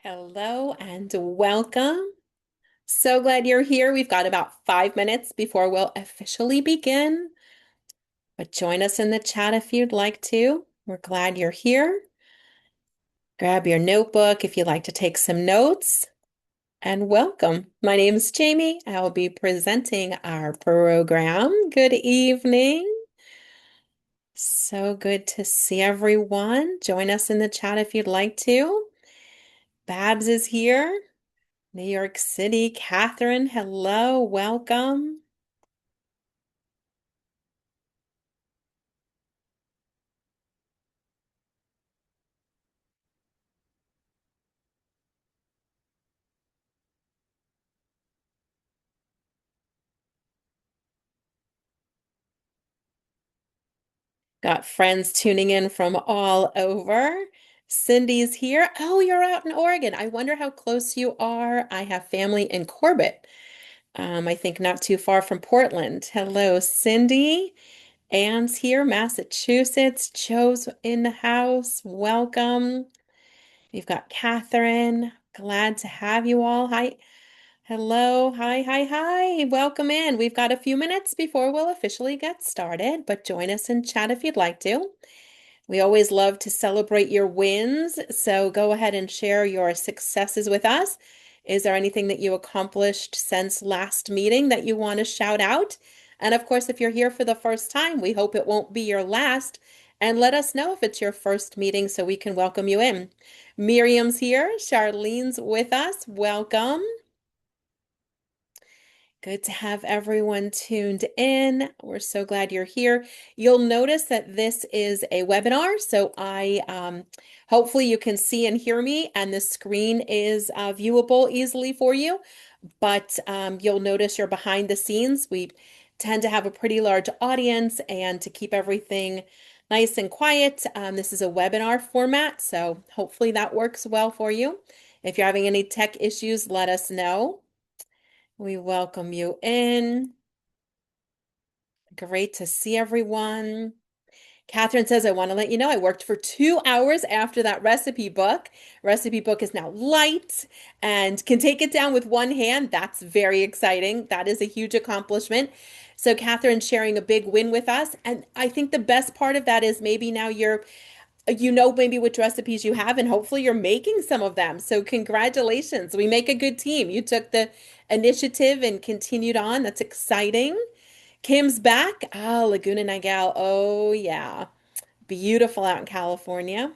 Hello and welcome. So glad you're here. We've got about 5 minutes before we'll officially begin, but join us in the chat if you'd like to. We're glad you're here. Grab your notebook if you'd like to take some notes, and welcome. My name is Jamie. I'll be presenting our program. Good evening. So good to see everyone. Join us in the chat if you'd like to. Babs is here. New York City. Catherine, hello, welcome. Got friends tuning in from all over. Cindy's here. Oh, you're out in Oregon. I wonder how close you are. I have family in Corbett. I think not too far from Portland. Hello, Cindy. Anne's here, Massachusetts. Joe's in the house. Welcome. We've got Catherine. Glad to have you all. Hi. Hello. Hi, hi, hi. Welcome in. We've got a few minutes before we'll officially get started, but join us in chat if you'd like to. We always love to celebrate your wins, so go ahead and share your successes with us. Is there anything that you accomplished since last meeting that you want to shout out? And of course, if you're here for the first time, we hope it won't be your last. And let us know if it's your first meeting so we can welcome you in. Miriam's here. Charlene's with us. Welcome. Good to have everyone tuned in. We're so glad you're here. You'll notice that this is a webinar, so hopefully you can see and hear me, and the screen is viewable easily for you. But you'll notice you're behind the scenes. We tend to have a pretty large audience, and to keep everything nice and quiet, this is a webinar format, so hopefully that works well for you. If you're having any tech issues, let us know. We welcome you in. Great to see everyone. Catherine says, I want to let you know I worked for 2 hours after that recipe book. Recipe book is now light and can take it down with one hand. That's very exciting. That is a huge accomplishment. So Catherine's sharing a big win with us. And I think the best part of that is maybe now you know maybe which recipes you have, and hopefully you're making some of them. So congratulations. We make a good team. You took the initiative and continued on. That's exciting. Kim's back. Ah, Laguna Niguel. Oh, yeah. Beautiful out in California.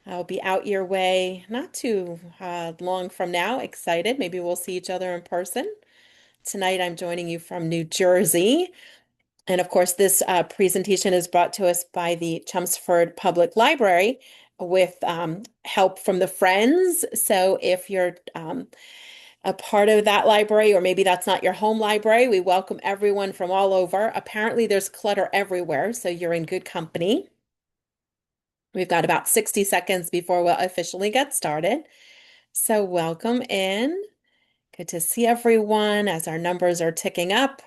I'll be out your way not too long from now. Excited. Maybe we'll see each other in person. Tonight, I'm joining you from New Jersey. And of course, this presentation is brought to us by the Chelmsford Public Library with help from the Friends. So if you're a part of that library, or maybe that's not your home library, we welcome everyone from all over. Apparently, there's clutter everywhere, so you're in good company. We've got about 60 seconds before we'll officially get started. So welcome in. Good to see everyone as our numbers are ticking up.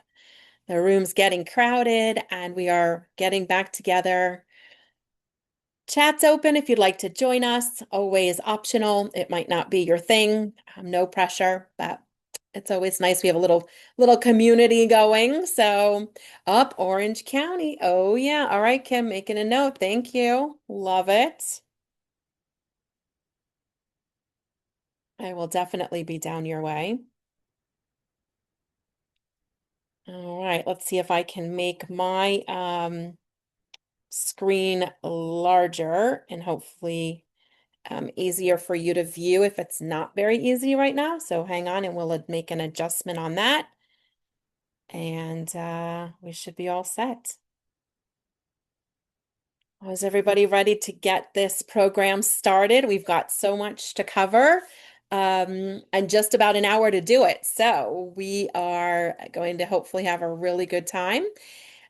The room's getting crowded and we are getting back together. Chat's open if you'd like to join us. Always optional. It might not be your thing. No pressure, but it's always nice. We have a little community going. So up Orange County. Oh yeah. All right, Kim, making a note. Thank you. Love it. I will definitely be down your way. All right, let's see if I can make my screen larger and hopefully easier for you to view if it's not very easy right now. So hang on and we'll make an adjustment on that. And we should be all set. Is everybody ready to get this program started? We've got so much to cover and just about an hour to do it. So we are going to hopefully have a really good time.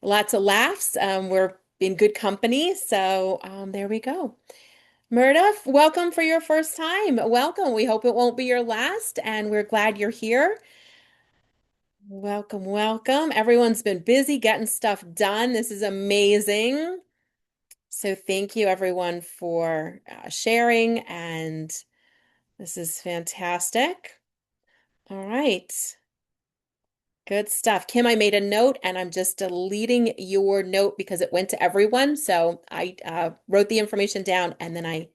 Lots of laughs. We're in good company. So there we go. Murda, welcome for your first time. Welcome. We hope it won't be your last, and we're glad you're here. Welcome, welcome. Everyone's been busy getting stuff done. This is amazing. So thank you everyone for sharing and This is fantastic. All right. Good stuff. Kim, I made a note and I'm just deleting your note because it went to everyone. So I wrote the information down and then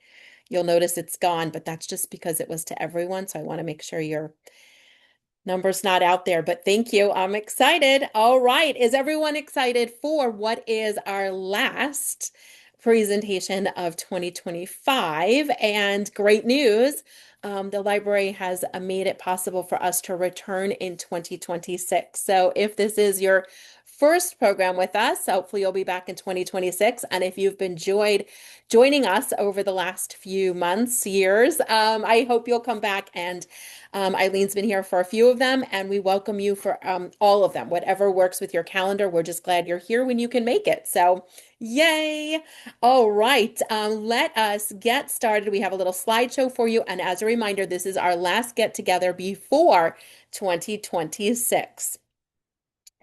you'll notice it's gone, but that's just because it was to everyone. So I want to make sure your number's not out there, but thank you. I'm excited. All right. Is everyone excited for what is our last presentation of 2025? And great news, the library has made it possible for us to return in 2026. So if this is your first program with us, hopefully you'll be back in 2026. And if you've been joining us over the last few months, years, I hope you'll come back and Eileen's been here for a few of them, and we welcome you for all of them. Whatever works with your calendar, we're just glad you're here when you can make it. So, yay! All right, let us get started. We have a little slideshow for you, and as a reminder, this is our last get together before 2026.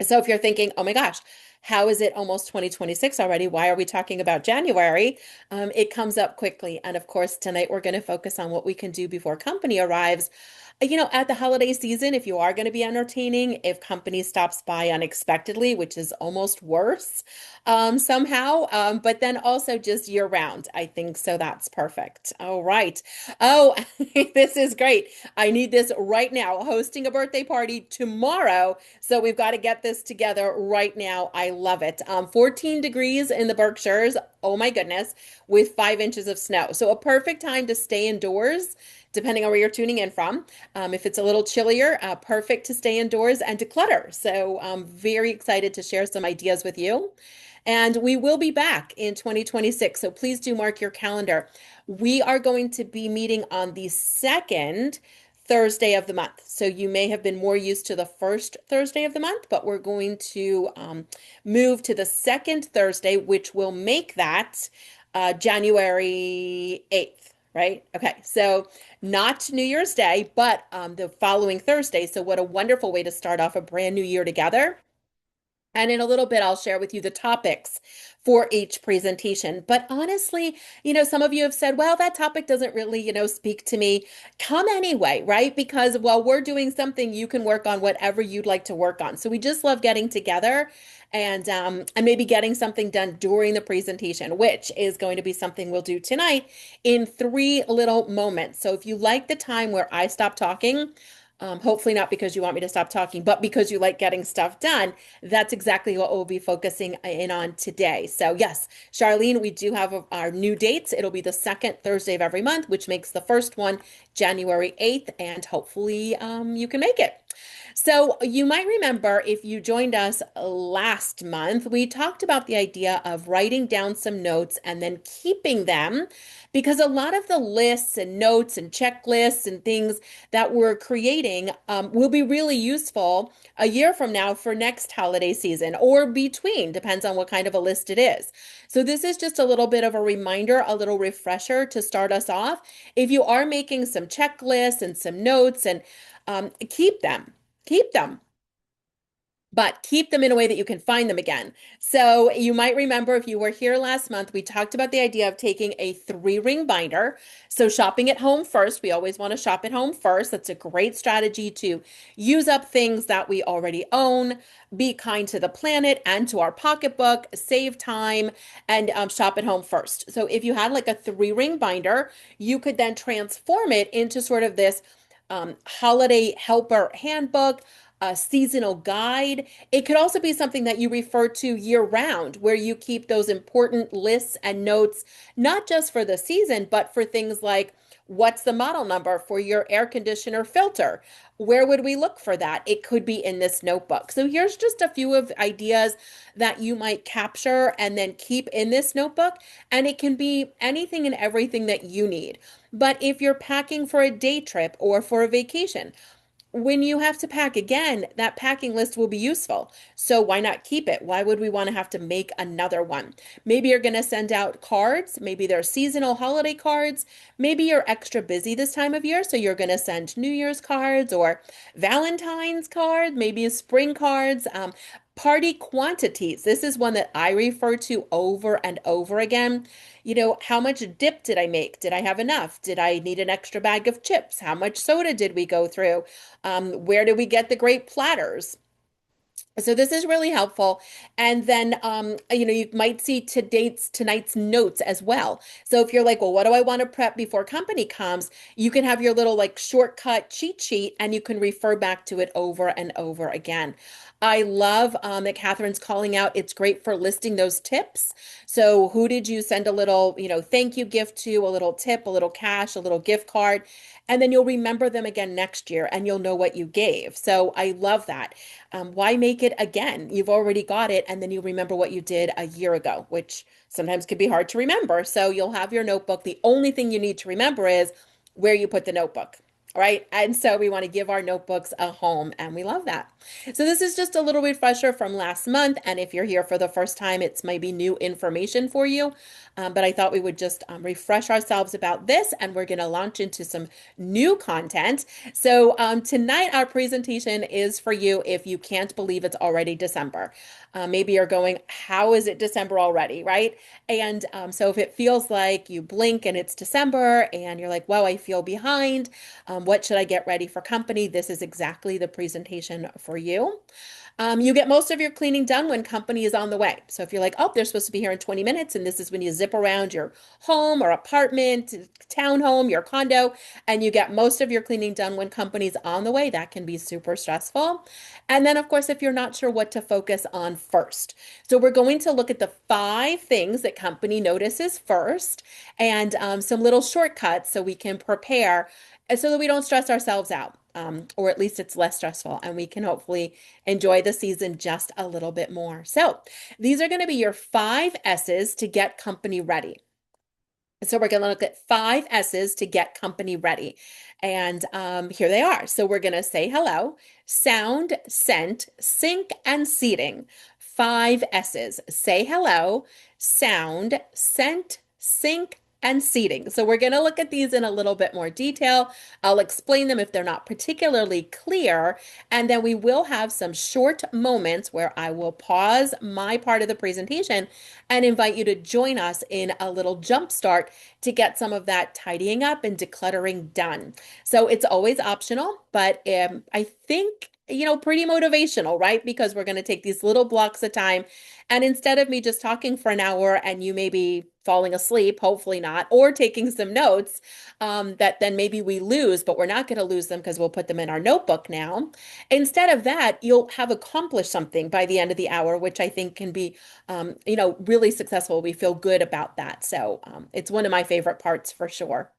So if you're thinking, oh my gosh, how is it almost 2026 already? Why are we talking about January? It comes up quickly. And of course, tonight we're going to focus on what we can do before company arrives. At the holiday season, if you are going to be entertaining, if company stops by unexpectedly, which is almost worse somehow, but then also just year round, I think. So that's perfect. All right. Oh, this is great. I need this right now. Hosting a birthday party tomorrow. So we've got to get this together right now. I love it. 14 degrees in the Berkshires. Oh my goodness, with 5 inches of snow. So a perfect time to stay indoors, depending on where you're tuning in from. If it's a little chillier, perfect to stay indoors and declutter. So I'm very excited to share some ideas with you. And we will be back in 2026. So please do mark your calendar. We are going to be meeting on the second Thursday of the month. So you may have been more used to the first Thursday of the month, but we're going to move to the second Thursday, which will make that January 8th, right? Okay, so not New Year's Day, but the following Thursday. So what a wonderful way to start off a brand new year together. And in a little bit, I'll share with you the topics for each presentation. But honestly, some of you have said, well, that topic doesn't really, speak to me. Come anyway, right? Because while we're doing something, you can work on whatever you'd like to work on. So we just love getting together and maybe getting something done during the presentation, which is going to be something we'll do tonight in 3 little moments. So if you like the time where I stop talking, hopefully not because you want me to stop talking, but because you like getting stuff done. That's exactly what we'll be focusing in on today. So yes, Charlene, we do have our new dates. It'll be the second Thursday of every month, which makes the first one January 8th, and hopefully you can make it. So you might remember if you joined us last month, we talked about the idea of writing down some notes and then keeping them because a lot of the lists and notes and checklists and things that we're creating will be really useful a year from now for next holiday season or between, depends on what kind of a list it is. So this is just a little bit of a reminder, a little refresher to start us off. If you are making some checklists and some notes and keep them. Keep them, but keep them in a way that you can find them again. So you might remember if you were here last month, we talked about the idea of taking a 3-ring binder. So shopping at home first, we always want to shop at home first. That's a great strategy to use up things that we already own, be kind to the planet and to our pocketbook, save time, and shop at home first. So if you had like a 3-ring binder, you could then transform it into sort of this holiday helper handbook, a seasonal guide. It could also be something that you refer to year round, where you keep those important lists and notes, not just for the season, but for things like what's the model number for your air conditioner filter? Where would we look for that? It could be in this notebook. So here's just a few of ideas that you might capture and then keep in this notebook. And it can be anything and everything that you need. But if you're packing for a day trip or for a vacation, when you have to pack again, that packing list will be useful. So why not keep it? Why would we want to have to make another one? Maybe you're going to send out cards. Maybe they're seasonal holiday cards. Maybe you're extra busy this time of year, so you're going to send New Year's cards or Valentine's card, maybe spring cards. Party quantities. This is one that I refer to over and over again. How much dip did I make? Did I have enough? Did I need an extra bag of chips? How much soda did we go through? Where did we get the great platters? So this is really helpful. And then, you might see tonight's notes as well. So if you're like, well, what do I want to prep before company comes? You can have your little like shortcut cheat sheet and you can refer back to it over and over again. I love that Catherine's calling out. It's great for listing those tips. So who did you send a little, thank you gift to, a little tip, a little cash, a little gift card, and then you'll remember them again next year and you'll know what you gave. So I love that. Why make it again? You've already got it, and then you remember what you did a year ago, which sometimes could be hard to remember. So you'll have your notebook. The only thing you need to remember is where you put the notebook. Right. And so we want to give our notebooks a home, and we love that. So this is just a little refresher from last month. And if you're here for the first time, it's maybe new information for you. But I thought we would just refresh ourselves about this, and we're going to launch into some new content. So tonight, our presentation is for you if you can't believe it's already December. Maybe you're going, how is it December already, right? And so if it feels like you blink and it's December and you're like, wow, I feel behind, what should I get ready for company? This is exactly the presentation for you. You get most of your cleaning done when company is on the way. So if you're like, oh, they're supposed to be here in 20 minutes, and this is when you zip around your home or apartment, townhome, your condo, and you get most of your cleaning done when company's on the way, that can be super stressful. And then, of course, if you're not sure what to focus on first. So we're going to look at the 5 things that company notices first and some little shortcuts so we can prepare so that we don't stress ourselves out. Or at least it's less stressful and we can hopefully enjoy the season just a little bit more. So these are going to be your 5 S's to get company ready. So we're going to look at 5 S's to get company ready. And here they are. So we're going to say hello, sound, scent, sync, and seating. 5 S's. Say hello, sound, scent, sync, and seating. So we're going to look at these in a little bit more detail. I'll explain them if they're not particularly clear. And then we will have some short moments where I will pause my part of the presentation and invite you to join us in a little jump start to get some of that tidying up and decluttering done. So it's always optional, but I think pretty motivational, right? Because we're going to take these little blocks of time. And instead of me just talking for an hour and you maybe falling asleep, hopefully not, or taking some notes that then maybe we lose, but we're not going to lose them because we'll put them in our notebook now. Instead of that, you'll have accomplished something by the end of the hour, which I think can be, really successful. We feel good about that. So it's one of my favorite parts for sure.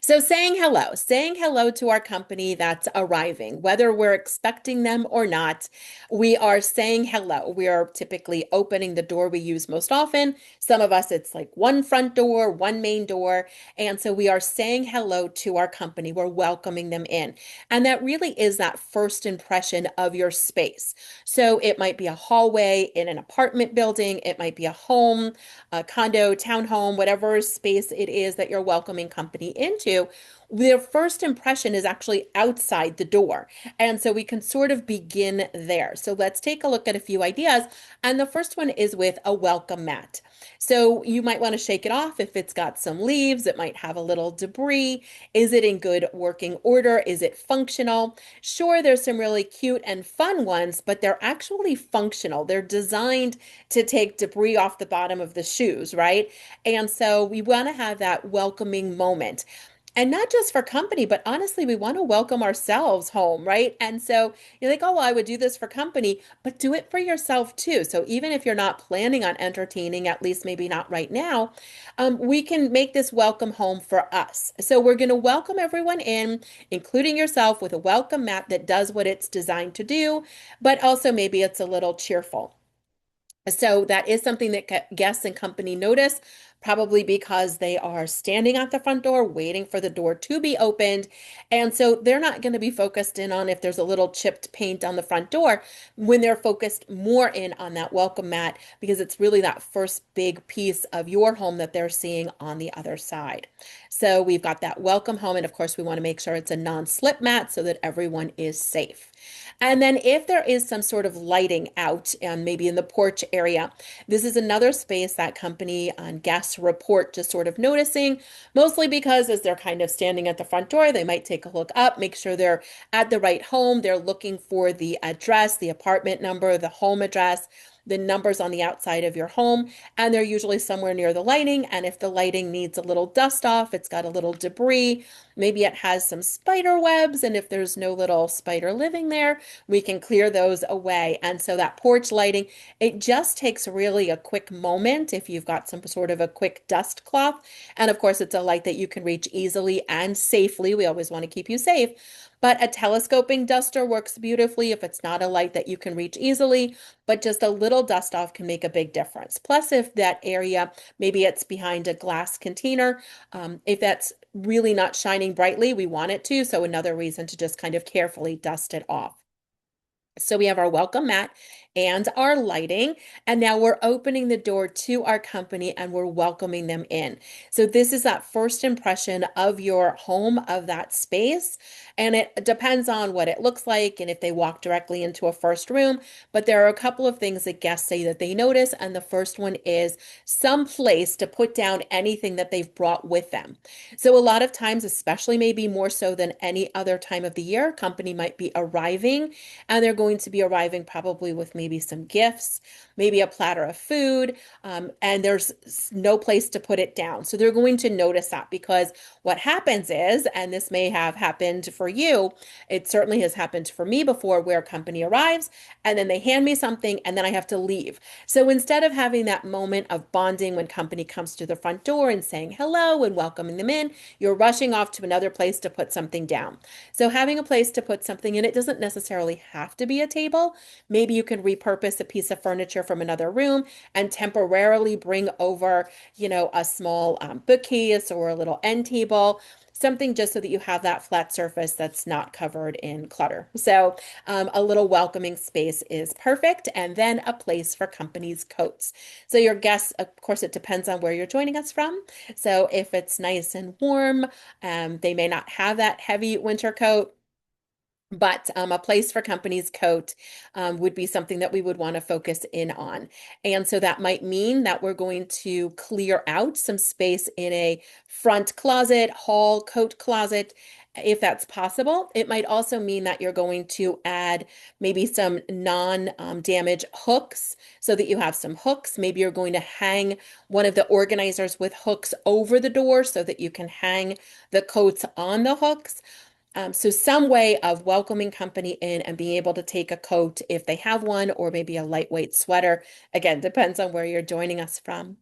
So saying hello to our company that's arriving, whether we're expecting them or not, we are saying hello. We are typically opening the door we use most often. Some of us, it's like one front door, one main door. And so we are saying hello to our company. We're welcoming them in. And that really is that first impression of your space. So it might be a hallway in an apartment building. It might be a home, a condo, townhome, whatever space it is that you're welcoming company into. Their first impression is actually outside the door. And so we can sort of begin there. So let's take a look at a few ideas. And the first one is with a welcome mat. So you might want to shake it off if it's got some leaves. It might have a little debris. Is it in good working order? Is it functional? Sure, there's some really cute and fun ones, but they're actually functional. They're designed to take debris off the bottom of the shoes, right? And so we want to have that welcoming moment. And not just for company, but honestly, we want to welcome ourselves home, right? And so you're like, oh, well, I would do this for company, but do it for yourself too. So even if you're not planning on entertaining, at least maybe not right now, we can make this welcome home for us. So we're going to welcome everyone in, including yourself, with a welcome mat that does what it's designed to do, but also maybe it's a little cheerful. So that is something that guests and company notice, probably because they are standing at the front door waiting for the door to be opened. And so they're not going to be focused in on if there's a little chipped paint on the front door when they're focused more in on that welcome mat, because it's really that first big piece of your home that they're seeing on the other side. So we've got that welcome home. And of course, we want to make sure it's a non-slip mat so that everyone is safe. And then if there is some sort of lighting out, maybe in the porch area, this is another space that company guests report just sort of noticing, mostly because as they're kind of standing at the front door, they might take a look up, make sure they're at the right home. They're looking for the address, the apartment number, the home address, the numbers on the outside of your home, and they're usually somewhere near the lighting. And if the lighting needs a little dust off, it's got a little debris, maybe it has some spider webs, and if there's no little spider living there, we can clear those away. And so that porch lighting, it just takes really a quick moment if you've got some sort of a quick dust cloth. And of course, it's a light that you can reach easily and safely. We always want to keep you safe. But a telescoping duster works beautifully if it's not a light that you can reach easily, but just a little dust off can make a big difference. Plus, if that area, maybe it's behind a glass container, if that's really not shining brightly, we want it to. So another reason to just kind of carefully dust it off. So we have our welcome mat and our lighting, and now we're opening the door to our company and we're welcoming them in. So this is that first impression of your home, of that space, and it depends on what it looks like and if they walk directly into a first room. But there are a couple of things that guests say that they notice, and the first one is some place to put down anything that they've brought with them. So a lot of times, especially maybe more so than any other time of the year, company might be arriving and they're going to be arriving probably with maybe some gifts, maybe a platter of food, and there's no place to put it down. So they're going to notice that because what happens is, and this may have happened for you, it certainly has happened for me before, where a company arrives and then they hand me something and then I have to leave. So instead of having that moment of bonding when company comes to the front door and saying hello and welcoming them in, you're rushing off to another place to put something down. So having a place to put something in, it doesn't necessarily have to be a table. Maybe you can repurpose a piece of furniture from another room and temporarily bring over, a small bookcase or a little end table, something just so that you have that flat surface that's not covered in clutter. So a little welcoming space is perfect. And then a place for company's coats. So your guests, of course, it depends on where you're joining us from. So if it's nice and warm, they may not have that heavy winter coat. But a place for company's coat would be something that we would want to focus in on. And so that might mean that we're going to clear out some space in a front closet, hall coat closet, if that's possible. It might also mean that you're going to add maybe some non-damage hooks so that you have some hooks. Maybe you're going to hang one of the organizers with hooks over the door so that you can hang the coats on the hooks. So some way of welcoming company in and being able to take a coat if they have one, or maybe a lightweight sweater. Again, depends on where you're joining us from.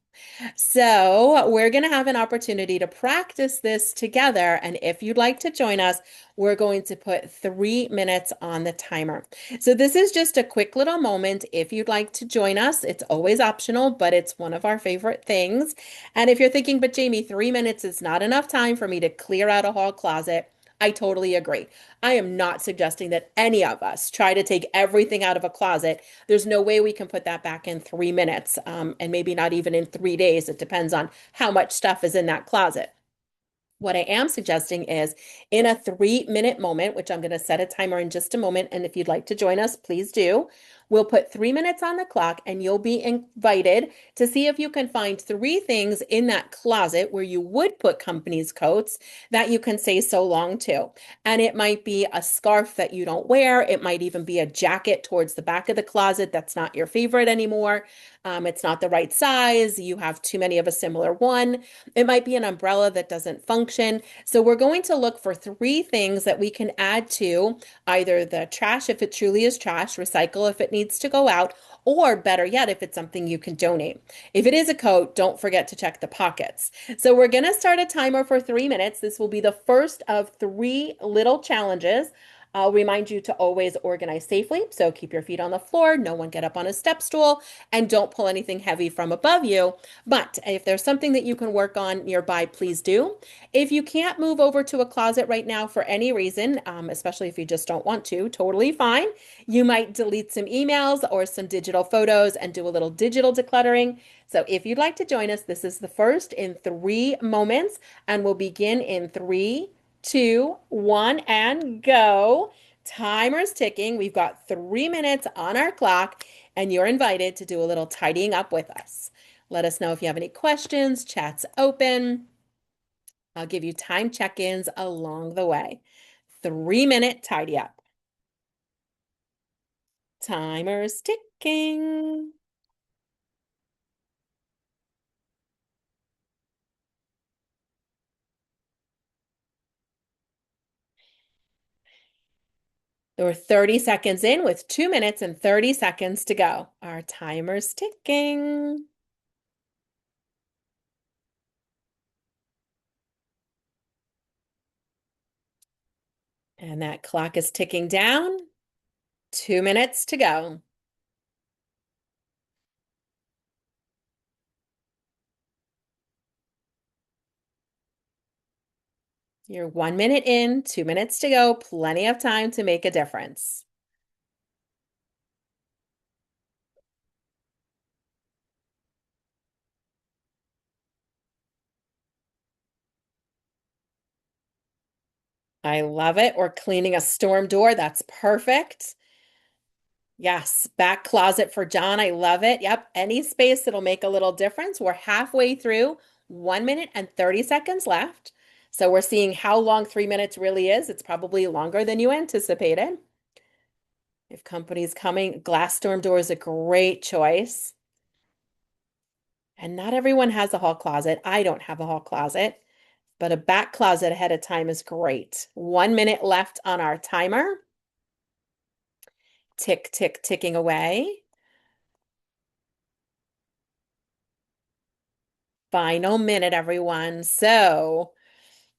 So we're going to have an opportunity to practice this together. And if you'd like to join us, we're going to put 3 minutes on the timer. So this is just a quick little moment. If you'd like to join us, it's always optional, but it's one of our favorite things. And if you're thinking, but Jamie, 3 minutes is not enough time for me to clear out a hall closet, I totally agree. I am not suggesting that any of us try to take everything out of a closet. There's no way we can put that back in 3 minutes, and maybe not even in 3 days. It depends on how much stuff is in that closet. What I am suggesting is in a 3 minute moment, which I'm going to set a timer in just a moment. And if you'd like to join us, please do. We'll put 3 minutes on the clock and you'll be invited to see if you can find 3 things in that closet where you would put company's coats that you can say so long to. And it might be a scarf that you don't wear. It might even be a jacket towards the back of the closet that's not your favorite anymore. It's not the right size. You have too many of a similar one. It might be an umbrella that doesn't function. So we're going to look for 3 things that we can add to either the trash, if it truly is trash, recycle if it needs to go out, or better yet, if it's something you can donate. If it is a coat, don't forget to check the pockets. So we're going to start a timer for 3 minutes. This will be the first of 3 little challenges. I'll remind you to always organize safely. So keep your feet on the floor, no one get up on a step stool, and don't pull anything heavy from above you. But if there's something that you can work on nearby, please do. If you can't move over to a closet right now for any reason, especially if you just don't want to, totally fine. You might delete some emails or some digital photos and do a little digital decluttering. So if you'd like to join us, this is the first in 3 moments, and we'll begin in 3, 2, 1, and go. Timer's ticking. We've got 3 minutes on our clock, and you're invited to do a little tidying up with us. Let us know if you have any questions. Chat's open. I'll give you time check-ins along the way. 3 minute tidy up. Timer's ticking. We're 30 seconds in with 2 minutes and 30 seconds to go. Our timer's ticking. And that clock is ticking down. 2 minutes to go. You're 1 minute in, 2 minutes to go, plenty of time to make a difference. I love it. Or cleaning a storm door. That's perfect. Yes, back closet for John. I love it. Yep, any space that'll make a little difference. We're halfway through, 1 minute and 30 seconds left. So we're seeing how long 3 minutes really is. It's probably longer than you anticipated. If company's coming, glass storm door is a great choice. And not everyone has a hall closet. I don't have a hall closet, but a back closet ahead of time is great. 1 minute left on our timer. Tick, tick, ticking away. Final minute, everyone. So,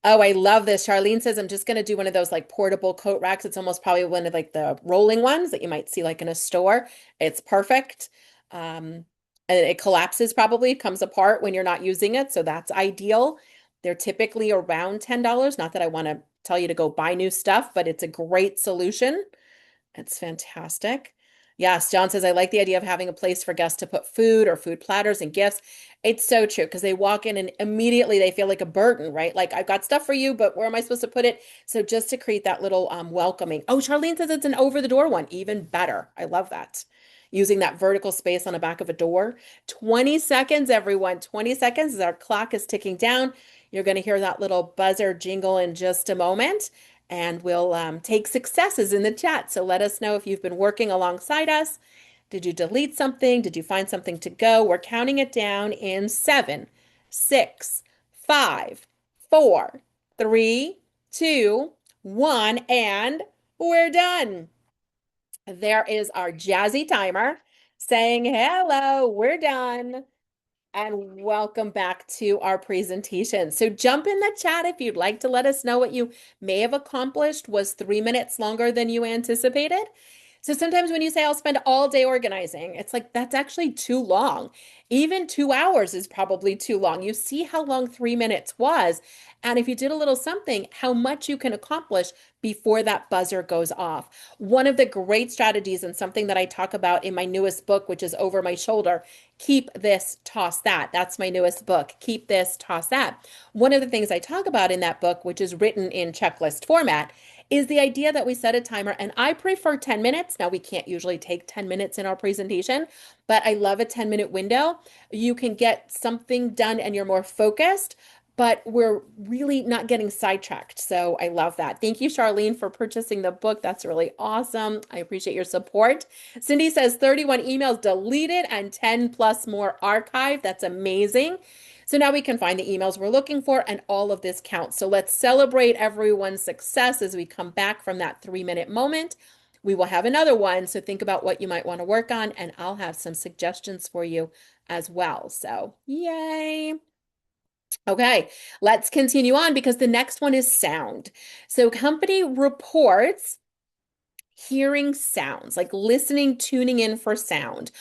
oh, I love this. Charlene says, I'm just going to do one of those like portable coat racks. It's almost probably one of like the rolling ones that you might see like in a store. It's perfect. And it collapses probably, comes apart when you're not using it. So that's ideal. They're typically around $10. Not that I want to tell you to go buy new stuff, but it's a great solution. It's fantastic. Yes, John says, I like the idea of having a place for guests to put food or food platters and gifts. It's so true because they walk in and immediately they feel like a burden, right? Like, I've got stuff for you, but where am I supposed to put it? So just to create that little welcoming. Oh, Charlene says it's an over the door one. Even better. I love that. Using that vertical space on the back of a door. 20 seconds, everyone. 20 seconds as our clock is ticking down. You're going to hear that little buzzer jingle in just a moment and we'll take successes in the chat. So let us know if you've been working alongside us. Did you delete something? Did you find something to go? We're counting it down in 7, 6, 5, 4, 3, 2, 1, and we're done. There is our jazzy timer saying, hello, we're done. And welcome back to our presentation. So jump in the chat if you'd like to let us know what you may have accomplished. Was 3 minutes longer than you anticipated? So sometimes when you say I'll spend all day organizing, it's like that's actually too long. Even 2 hours is probably too long. You see how long 3 minutes was. And if you did a little something, how much you can accomplish before that buzzer goes off. One of the great strategies and something that I talk about in my newest book, which is Over My Shoulder, Keep This, Toss That. That's my newest book, Keep This, Toss That. One of the things I talk about in that book, which is written in checklist format, is the idea that we set a timer, and I prefer 10 minutes. Now, we can't usually take 10 minutes in our presentation, but I love a 10-minute window. You can get something done and you're more focused, but we're really not getting sidetracked. So I love that. Thank you, Charlene, for purchasing the book. That's really awesome. I appreciate your support. Cindy says 31 emails deleted and 10 plus more archived. That's amazing. So now we can find the emails we're looking for and all of this counts. So let's celebrate everyone's success as we come back from that 3 minute moment. We will have another one. So think about what you might want to work on and I'll have some suggestions for you as well. So yay. Okay, let's continue on because the next one is sound. So company reports hearing sounds, like listening, tuning in for sound.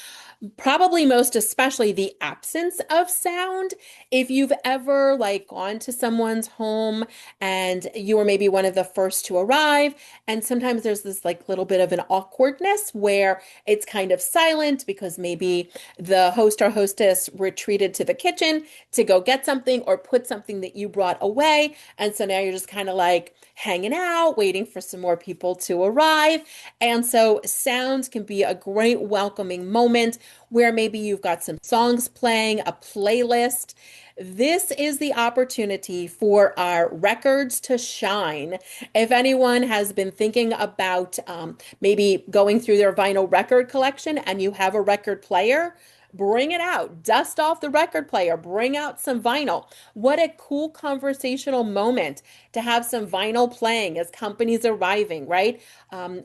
Probably most especially the absence of sound. If you've ever like gone to someone's home and you were maybe one of the first to arrive, and sometimes there's this like little bit of an awkwardness where it's kind of silent because maybe the host or hostess retreated to the kitchen to go get something or put something that you brought away. And so now you're just kind of like hanging out, waiting for some more people to arrive. And so sounds can be a great welcoming moment where maybe you've got some songs playing, a playlist. This is the opportunity for our records to shine. If anyone has been thinking about maybe going through their vinyl record collection and you have a record player, bring it out, dust off the record player, bring out some vinyl. What a cool conversational moment to have some vinyl playing as companies arriving, right?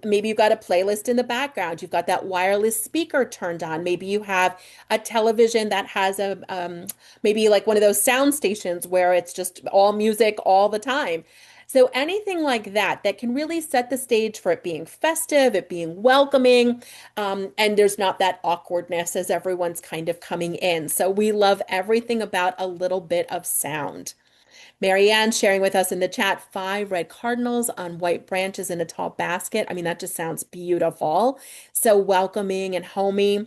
Maybe you've got a playlist in the background. You've got that wireless speaker turned on. Maybe you have a television that has a maybe like one of those sound stations where it's just all music all the time. So anything like that that can really set the stage for it being festive, it being welcoming, and there's not that awkwardness as everyone's kind of coming in. So we love everything about a little bit of sound. Marianne sharing with us in the chat, 5 red cardinals on white branches in a tall basket. I mean, that just sounds beautiful. So welcoming and homey.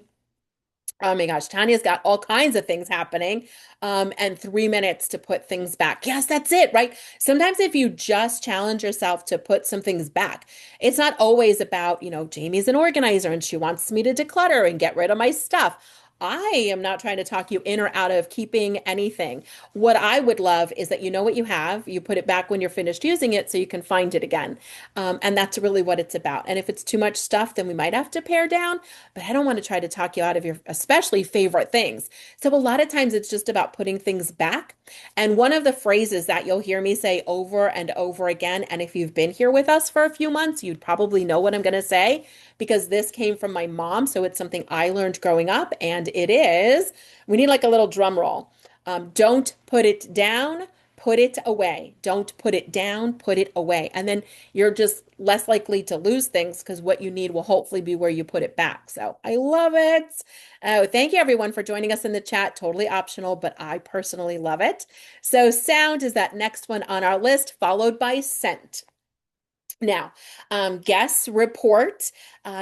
Oh my gosh, Tanya's got all kinds of things happening. And 3 minutes to put things back. Yes, that's it, right? Sometimes if you just challenge yourself to put some things back, it's not always about, Jamie's an organizer and she wants me to declutter and get rid of my stuff. I am not trying to talk you in or out of keeping anything. What I would love is that you know what you have, you put it back when you're finished using it so you can find it again. And that's really what it's about. And if it's too much stuff, then we might have to pare down, but I don't want to try to talk you out of your especially favorite things. So a lot of times it's just about putting things back. And one of the phrases that you'll hear me say over and over again, and if you've been here with us for a few months, you'd probably know what I'm going to say because this came from my mom. So it's something I learned growing up. And it is, we need like a little drum roll. Don't put it down, put it away. Don't put it down, put it away. And then you're just less likely to lose things because what you need will hopefully be where you put it back. So I love it. Thank you everyone for joining us in the chat. Totally optional, but I personally love it. So sound is that next one on our list, followed by scent. Now, guests report,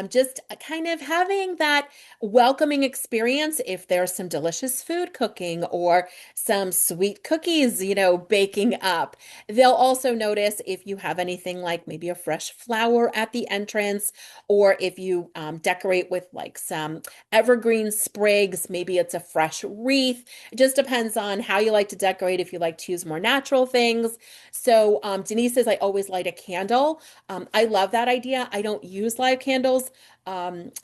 just kind of having that welcoming experience if there's some delicious food cooking or some sweet cookies, baking up. They'll also notice if you have anything like maybe a fresh flower at the entrance, or if you decorate with like some evergreen sprigs, maybe it's a fresh wreath. It just depends on how you like to decorate, if you like to use more natural things. So Denise says, I always light a candle. I love that idea. I don't use live candles.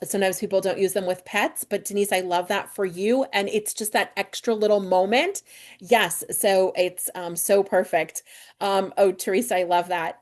Sometimes people don't use them with pets, but Denise, I love that for you. And it's just that extra little moment. Yes. So it's so perfect. Oh, Teresa, I love that.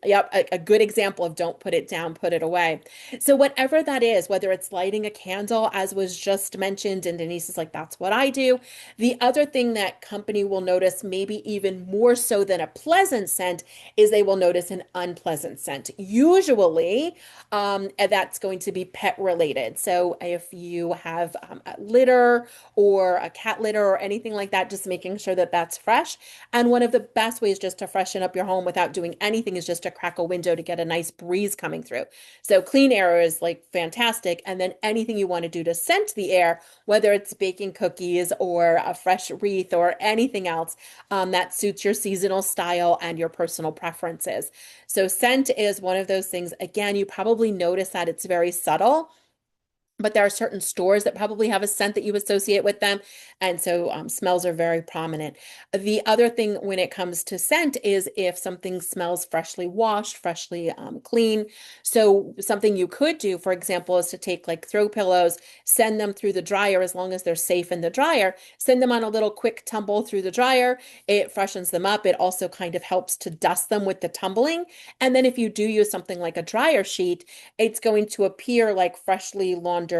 Yep. A good example of don't put it down, put it away. So whatever that is, whether it's lighting a candle, as was just mentioned, and Denise is like, that's what I do. The other thing that company will notice, maybe even more so than a pleasant scent, is they will notice an unpleasant scent. Usually, and that's going to be pet related. So if you have a litter or a cat litter or anything like that, just making sure that that's fresh. And one of the best ways just to freshen up your home without doing anything is just to crack a window to get a nice breeze coming through. So clean air is like fantastic. And then anything you want to do to scent the air, whether it's baking cookies or a fresh wreath or anything else, that suits your seasonal style and your personal preferences. So scent is one of those things. Again, you probably notice that it's very subtle, but there are certain stores that probably have a scent that you associate with them. And so smells are very prominent. The other thing when it comes to scent is if something smells freshly washed, freshly clean. So something you could do, for example, is to take like throw pillows, send them through the dryer as long as they're safe in the dryer, send them on a little quick tumble through the dryer. It freshens them up. It also kind of helps to dust them with the tumbling. And then if you do use something like a dryer sheet, it's going to appear like freshly laundered,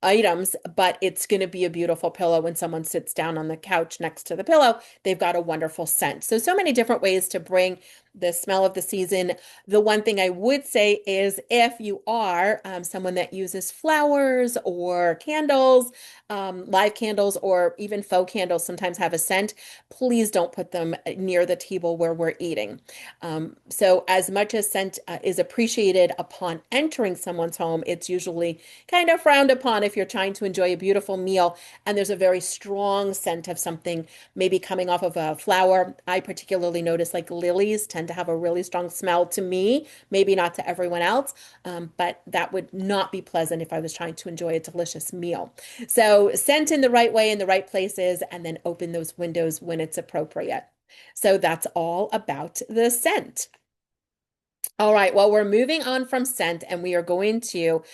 items, but it's going to be a beautiful pillow when someone sits down on the couch next to the pillow. They've got a wonderful scent. So, so many different ways to bring the smell of the season. The one thing I would say is if you are someone that uses flowers or candles, live candles, or even faux candles sometimes have a scent, please don't put them near the table where we're eating. So, as much as scent is appreciated upon entering someone's home, it's usually kind of frowned upon if you're trying to enjoy a beautiful meal and there's a very strong scent of something maybe coming off of a flower. I particularly notice like lilies tend to have a really strong smell to me, maybe not to everyone else, but that would not be pleasant if I was trying to enjoy a delicious meal. So scent in the right way in the right places and then open those windows when it's appropriate. So that's all about the scent. All right, well, we're moving on from scent, and we are going to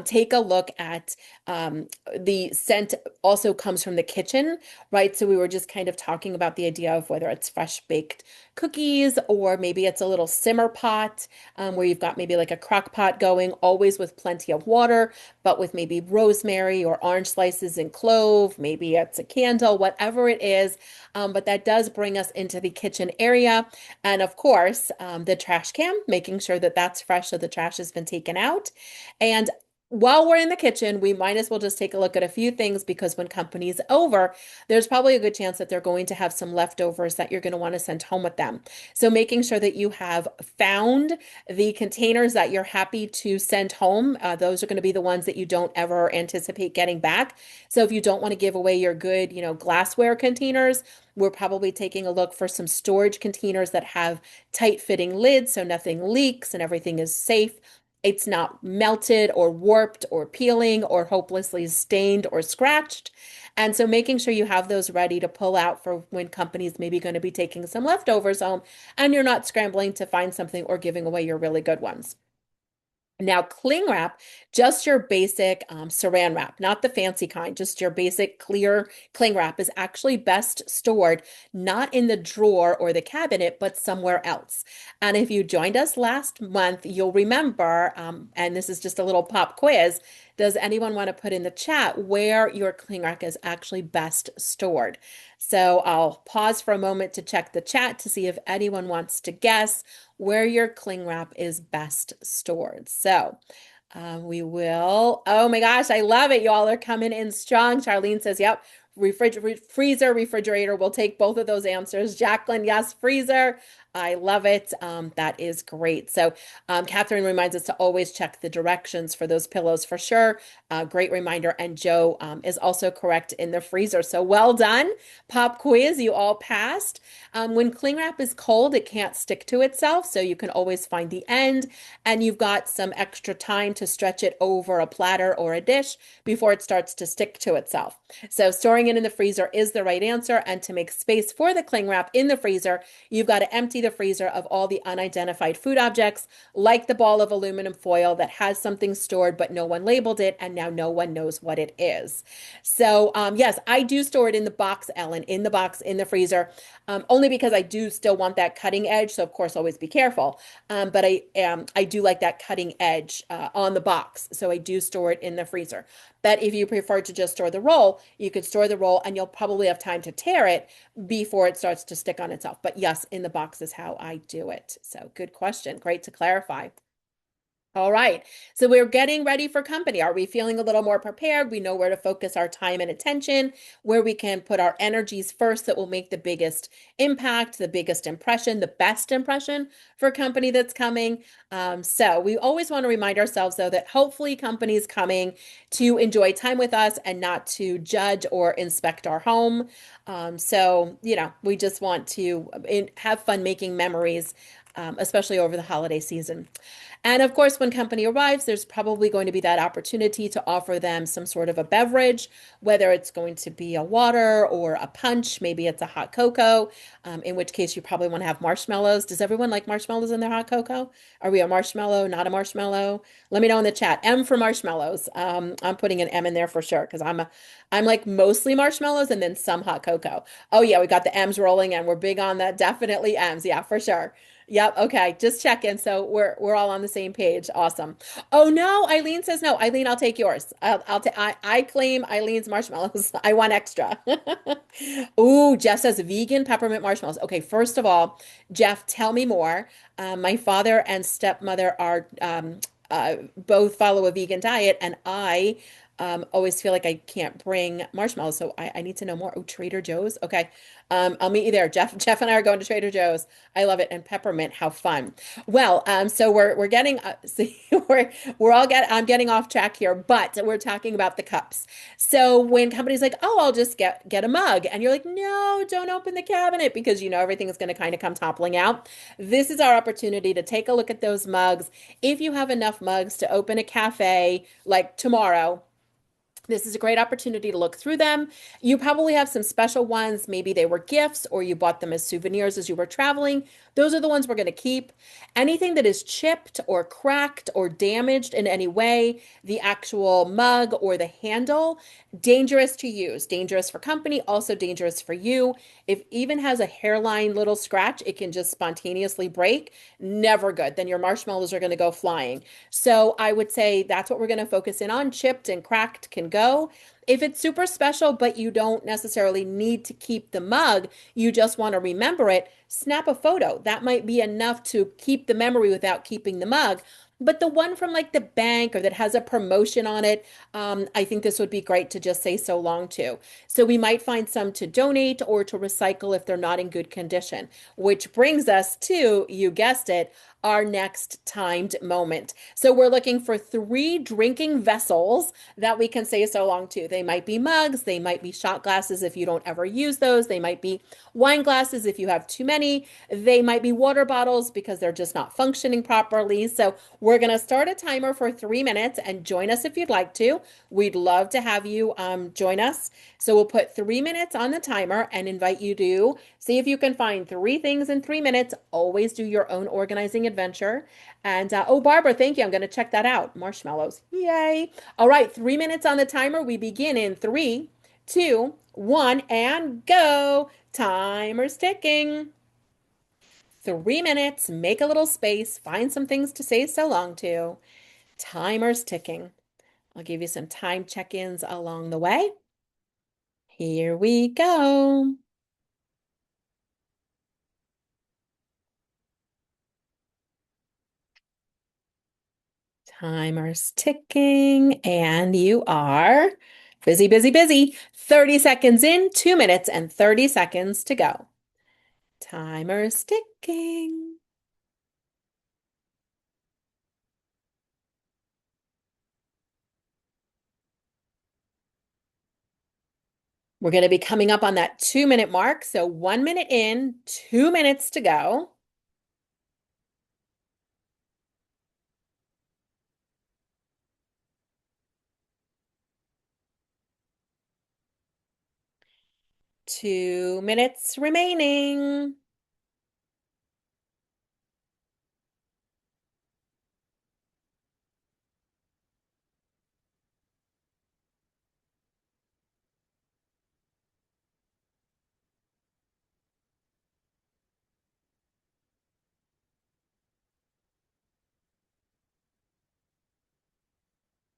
take a look at the scent also comes from the kitchen, right? So we were just kind of talking about the idea of whether it's fresh baked cookies or maybe it's a little simmer pot where you've got maybe like a crock pot going, always with plenty of water, but with maybe rosemary or orange slices and clove. Maybe it's a candle, whatever it is. But that does bring us into the kitchen area. And of course, the trash can, making sure that that's fresh so the trash has been taken out. And while we're in the kitchen, we might as well just take a look at a few things because when company's over, there's probably a good chance that they're going to have some leftovers that you're going to want to send home with them. So making sure that you have found the containers that you're happy to send home, those are going to be the ones that you don't ever anticipate getting back. So if you don't want to give away your good, glassware containers, we're probably taking a look for some storage containers that have tight fitting lids so nothing leaks and everything is safe. It's not melted or warped or peeling or hopelessly stained or scratched. And so making sure you have those ready to pull out for when companies maybe going to be taking some leftovers home and you're not scrambling to find something or giving away your really good ones. Now, cling wrap, just your basic saran wrap, not the fancy kind, just your basic clear cling wrap is actually best stored not in the drawer or the cabinet, but somewhere else. And if you joined us last month, you'll remember, and this is just a little pop quiz, does anyone want to put in the chat where your cling wrap is actually best stored? So I'll pause for a moment to check the chat to see if anyone wants to guess where your cling wrap is best stored. So we will. Oh my gosh, I love it. Y'all are coming in strong. Charlene says, yep, freezer, refrigerator. We'll take both of those answers. Jacqueline, yes, freezer. I love it. That is great. So Catherine reminds us to always check the directions for those pillows for sure. Great reminder. And Joe is also correct in the freezer. So well done. Pop quiz, you all passed. When cling wrap is cold, it can't stick to itself. So you can always find the end and you've got some extra time to stretch it over a platter or a dish before it starts to stick to itself. So storing it in the freezer is the right answer. And to make space for the cling wrap in the freezer, you've got to empty the freezer of all the unidentified food objects, like the ball of aluminum foil that has something stored, but no one labeled it, and now no one knows what it is. So, yes, I do store it in the box, Ellen, in the box, in the freezer, only because I do still want that cutting edge. So, of course, always be careful. But I do like that cutting edge on the box. So I do store it in the freezer. But if you prefer to just store the roll, you could store the roll and you'll probably have time to tear it before it starts to stick on itself. But yes, in the box is how I do it. So good question. Great to clarify. All right. So we're getting ready for company. Are we feeling a little more prepared? We know where to focus our time and attention, where we can put our energies first that will make the biggest impact, the biggest impression, the best impression for company that's coming. So we always want to remind ourselves, though, that hopefully company's coming to enjoy time with us and not to judge or inspect our home. We just want to have fun making memories, especially over the holiday season. And of course, when company arrives, there's probably going to be that opportunity to offer them some sort of a beverage, whether it's going to be a water or a punch, maybe it's a hot cocoa, in which case you probably want to have marshmallows. Does everyone like marshmallows in their hot cocoa? Are we a marshmallow, not a marshmallow? Let me know in the chat. M for marshmallows. I'm putting an M in there for sure because I'm like mostly marshmallows and then some hot cocoa. Oh yeah, we got the M's rolling and we're big on that. Definitely M's. Yeah, for sure. Yep. Okay. Just checking. So we're all on the same page. Awesome. Oh no, Eileen says no. Eileen, I'll take yours. I claim Eileen's marshmallows. I want extra. Ooh, Jeff says vegan peppermint marshmallows. Okay, first of all, Jeff, tell me more. My father and stepmother are both follow a vegan diet, and I always feel like I can't bring marshmallows, so I need to know more. Oh, Trader Joe's. Okay. I'll meet you there. Jeff and I are going to Trader Joe's. I love it. And peppermint, how fun. Well, so we're getting see, I'm getting off track here, but we're talking about the cups. So when companies like, oh, I'll just get a mug, and you're like, no, don't open the cabinet because you know everything is going to kind of come toppling out. This is our opportunity to take a look at those mugs. If you have enough mugs to open a cafe like tomorrow, this is a great opportunity to look through them. You probably have some special ones. Maybe they were gifts or you bought them as souvenirs as you were traveling. Those are the ones we're going to keep. Anything that is chipped or cracked or damaged in any way, the actual mug or the handle, dangerous to use. Dangerous for company, also dangerous for you. If even has a hairline little scratch, it can just spontaneously break. Never good. Then your marshmallows are going to go flying. So I would say that's what we're going to focus in on. Chipped and cracked can go. If it's super special, but you don't necessarily need to keep the mug, you just want to remember it, snap a photo. That might be enough to keep the memory without keeping the mug. But the one from like the bank or that has a promotion on it, I think this would be great to just say so long to. So we might find some to donate or to recycle if they're not in good condition, which brings us to, you guessed it, our next timed moment. So we're looking for three drinking vessels that we can say so long to. They might be mugs, they might be shot glasses if you don't ever use those, they might be wine glasses if you have too many, they might be water bottles because they're just not functioning properly. So we're going to start a timer for 3 minutes and join us if you'd like to. We'd love to have you join us. So we'll put 3 minutes on the timer and invite you to see if you can find three things in 3 minutes. Always do your own organizing adventure. And oh, Barbara, thank you. I'm going to check that out. Marshmallows. Yay. All right, 3 minutes on the timer. We begin in three, two, one, and go. Timer's ticking. 3 minutes. Make a little space. Find some things to say so long to. Timer's ticking. I'll give you some time check-ins along the way. Here we go. Timer's ticking, and you are busy, busy, busy. 30 seconds in, 2 minutes and 30 seconds to go. Timer's ticking. We're going to be coming up on that 2 minute mark. So 1 minute in, 2 minutes to go. 2 minutes remaining.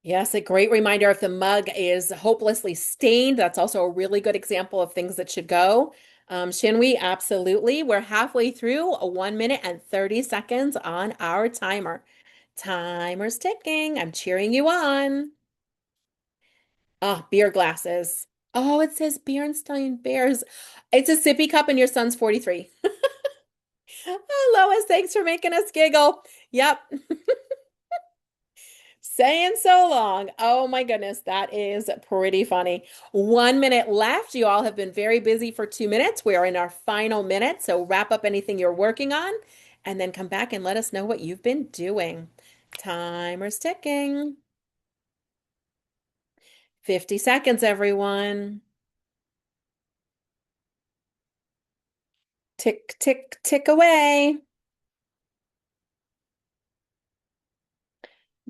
Yes, a great reminder if the mug is hopelessly stained. That's also a really good example of things that should go. Shinwi, absolutely. We're halfway through a 1 minute and 30 seconds on our timer. Timer's ticking. I'm cheering you on. Ah, beer glasses. Oh, it says Bernstein Bears. It's a sippy cup and your son's 43. Oh, Lois, thanks for making us giggle. Yep. Saying so long. Oh my goodness, that is pretty funny. 1 minute left. You all have been very busy for 2 minutes. We are in our final minute, so wrap up anything you're working on and then come back and let us know what you've been doing. Timer's ticking. 50 seconds, everyone. Tick, tick, tick away.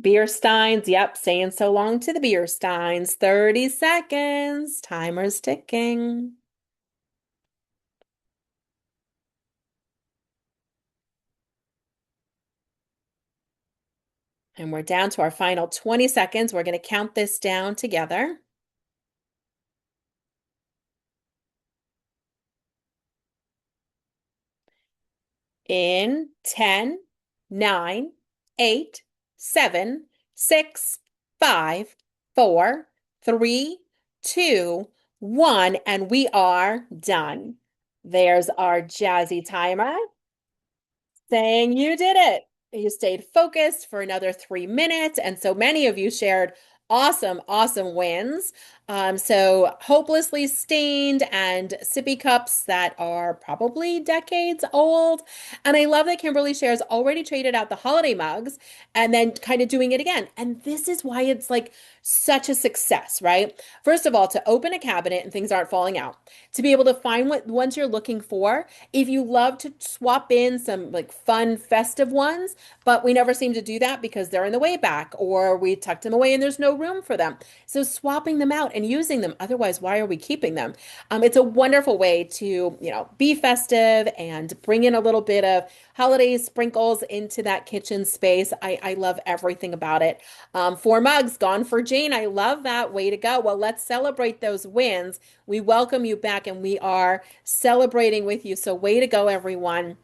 Beer steins. Yep, saying so long to the beer steins. 30 seconds. Timer's ticking. And we're down to our final 20 seconds. We're going to count this down together. In 10, 9, 8, 7, 6, 5, 4, 3, 2, 1, and we are done. There's our jazzy timer saying you did it. You stayed focused for another 3 minutes. And so many of you shared awesome, awesome wins. So hopelessly stained and sippy cups that are probably decades old. And I love that Kimberly shares already traded out the holiday mugs and then kind of doing it again. And this is why it's like such a success, right? First of all, to open a cabinet and things aren't falling out, to be able to find what ones you're looking for. If you love to swap in some like fun festive ones, but we never seem to do that because they're in the way back or we tucked them away and there's no room for them. So swapping them out and using them. Otherwise, why are we keeping them? It's a wonderful way to, be festive and bring in a little bit of holiday sprinkles into that kitchen space. I love everything about it. 4 mugs gone for Jane. I love that. Way to go. Well, let's celebrate those wins. We welcome you back and we are celebrating with you. So, way to go, everyone.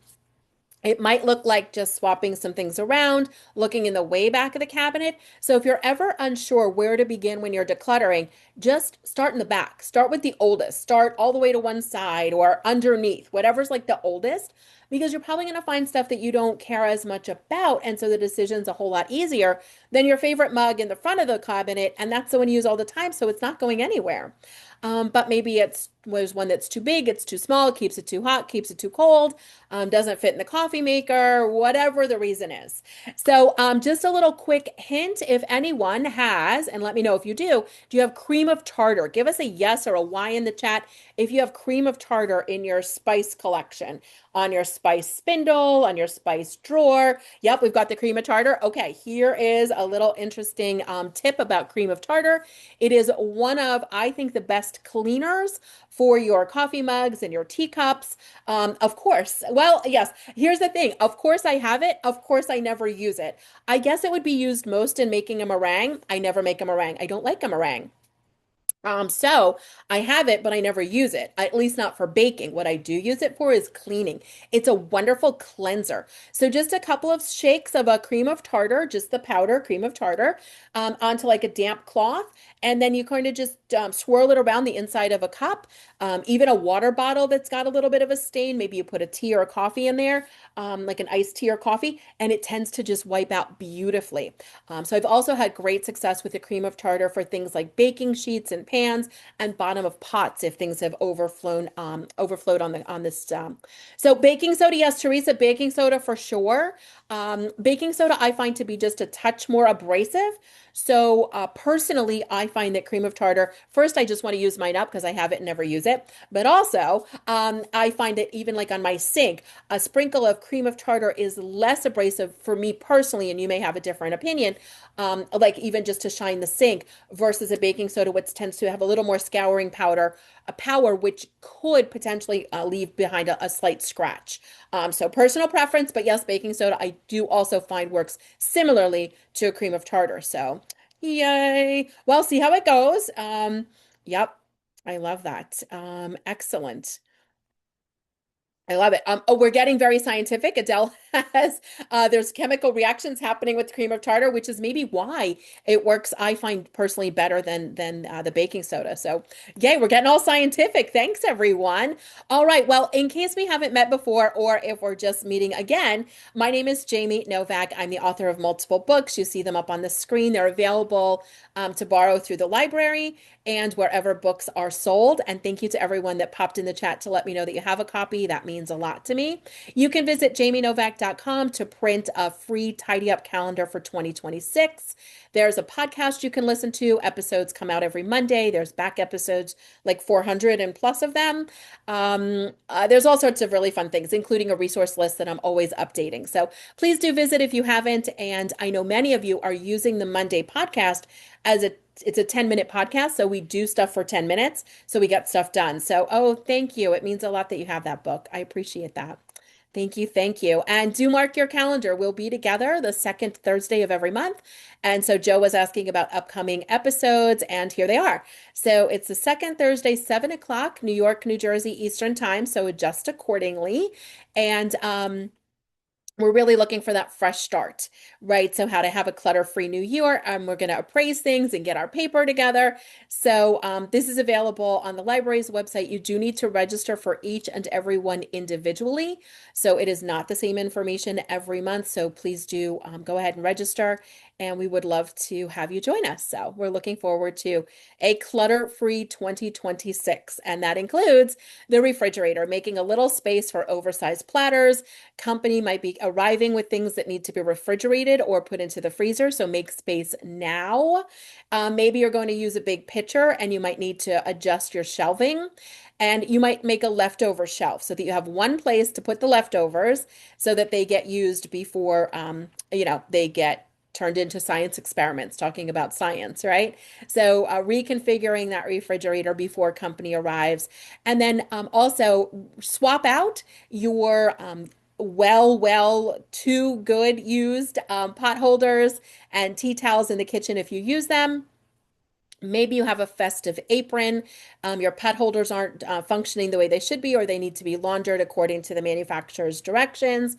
It might look like just swapping some things around, looking in the way back of the cabinet. So if you're ever unsure where to begin when you're decluttering, just start in the back. Start with the oldest. Start all the way to one side or underneath, whatever's like the oldest, because you're probably going to find stuff that you don't care as much about. And so the decision's a whole lot easier than your favorite mug in the front of the cabinet. And that's the one you use all the time. So it's not going anywhere. But maybe it's was one that's too big, it's too small, keeps it too hot, keeps it too cold, doesn't fit in the coffee maker, whatever the reason is. So, just a little quick hint if anyone has, and let me know if you do you have cream of tartar? Give us a yes or a Y in the chat if you have cream of tartar in your spice collection, on your spice spindle, on your spice drawer. Yep, we've got the cream of tartar. Okay, here is a little interesting tip about cream of tartar. It is one of, I think, the best cleaners for your coffee mugs and your teacups. Of course. Well, yes, here's the thing. Of course I have it. Of course I never use it. I guess it would be used most in making a meringue. I never make a meringue. I don't like a meringue. So I have it, but I never use it, at least not for baking. What I do use it for is cleaning. It's a wonderful cleanser. So just a couple of shakes of a cream of tartar, just the powder cream of tartar, onto like a damp cloth. And then you kind of just swirl it around the inside of a cup, even a water bottle that's got a little bit of a stain. Maybe you put a tea or a coffee in there, like an iced tea or coffee, and it tends to just wipe out beautifully. So I've also had great success with the cream of tartar for things like baking sheets and pans and bottom of pots if things have overflowed on this. So baking soda, yes, Teresa, baking soda for sure. Baking soda I find to be just a touch more abrasive. So personally, I find that cream of tartar, first, I just want to use mine up because I have it and never use it. But also, I find that even like on my sink, a sprinkle of cream of tartar is less abrasive for me personally, and you may have a different opinion, like even just to shine the sink versus a baking soda, which tends to have a little more scouring powder, a power which could potentially leave behind a slight scratch. So personal preference, but yes, baking soda I do also find works similarly to a cream of tartar. So yay. Well, see how it goes. Yep. I love that. Excellent. I love it. Oh, we're getting very scientific. Adele has, there's chemical reactions happening with cream of tartar, which is maybe why it works, I find personally better than the baking soda. So, yay, we're getting all scientific. Thanks, everyone. All right. Well, in case we haven't met before, or if we're just meeting again, my name is Jamie Novak. I'm the author of multiple books. You see them up on the screen. They're available to borrow through the library and wherever books are sold. And thank you to everyone that popped in the chat to let me know that you have a copy. That means a lot to me. You can visit jamienovak.com to print a free tidy up calendar for 2026. There's a podcast you can listen to. Episodes come out every Monday. There's back episodes, like 400 and plus of them. There's all sorts of really fun things, including a resource list that I'm always updating. So please do visit if you haven't. And I know many of you are using the Monday podcast as it's a 10-minute podcast, so we do stuff for 10 minutes, so we get stuff done. So, oh, thank you. It means a lot that you have that book. I appreciate that. Thank you. Thank you. And do mark your calendar. We'll be together the second Thursday of every month. And so Joe was asking about upcoming episodes, and here they are. So it's the second Thursday, 7 o'clock, New York, New Jersey, Eastern time. So adjust accordingly. And we're really looking for that fresh start, right? So how to have a clutter-free new year. We're going to appraise things and get our paper together. So this is available on the library's website. You do need to register for each and every one individually. So it is not the same information every month. So please do go ahead and register. And we would love to have you join us. So we're looking forward to a clutter-free 2026. And that includes the refrigerator, making a little space for oversized platters. Company might be arriving with things that need to be refrigerated or put into the freezer, so make space now. Maybe you're going to use a big pitcher and you might need to adjust your shelving. And you might make a leftover shelf so that you have one place to put the leftovers so that they get used before, they get turned into science experiments, talking about science, right? So reconfiguring that refrigerator before company arrives. And then also swap out your too good used pot holders and tea towels in the kitchen if you use them. Maybe you have a festive apron. Your pot holders aren't functioning the way they should be, or they need to be laundered according to the manufacturer's directions.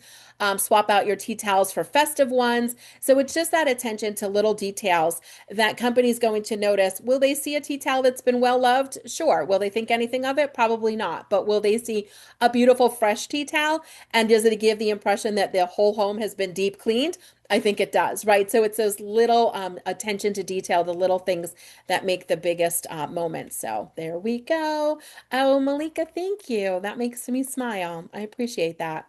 Swap out your tea towels for festive ones. So it's just that attention to little details that company's going to notice. Will they see a tea towel that's been well loved? Sure. Will they think anything of it? Probably not. But will they see a beautiful fresh tea towel? And does it give the impression that the whole home has been deep cleaned? I think it does, right? So it's those little attention to detail, the little things that make the biggest moments. So there we go. Oh, Malika, thank you. That makes me smile. I appreciate that.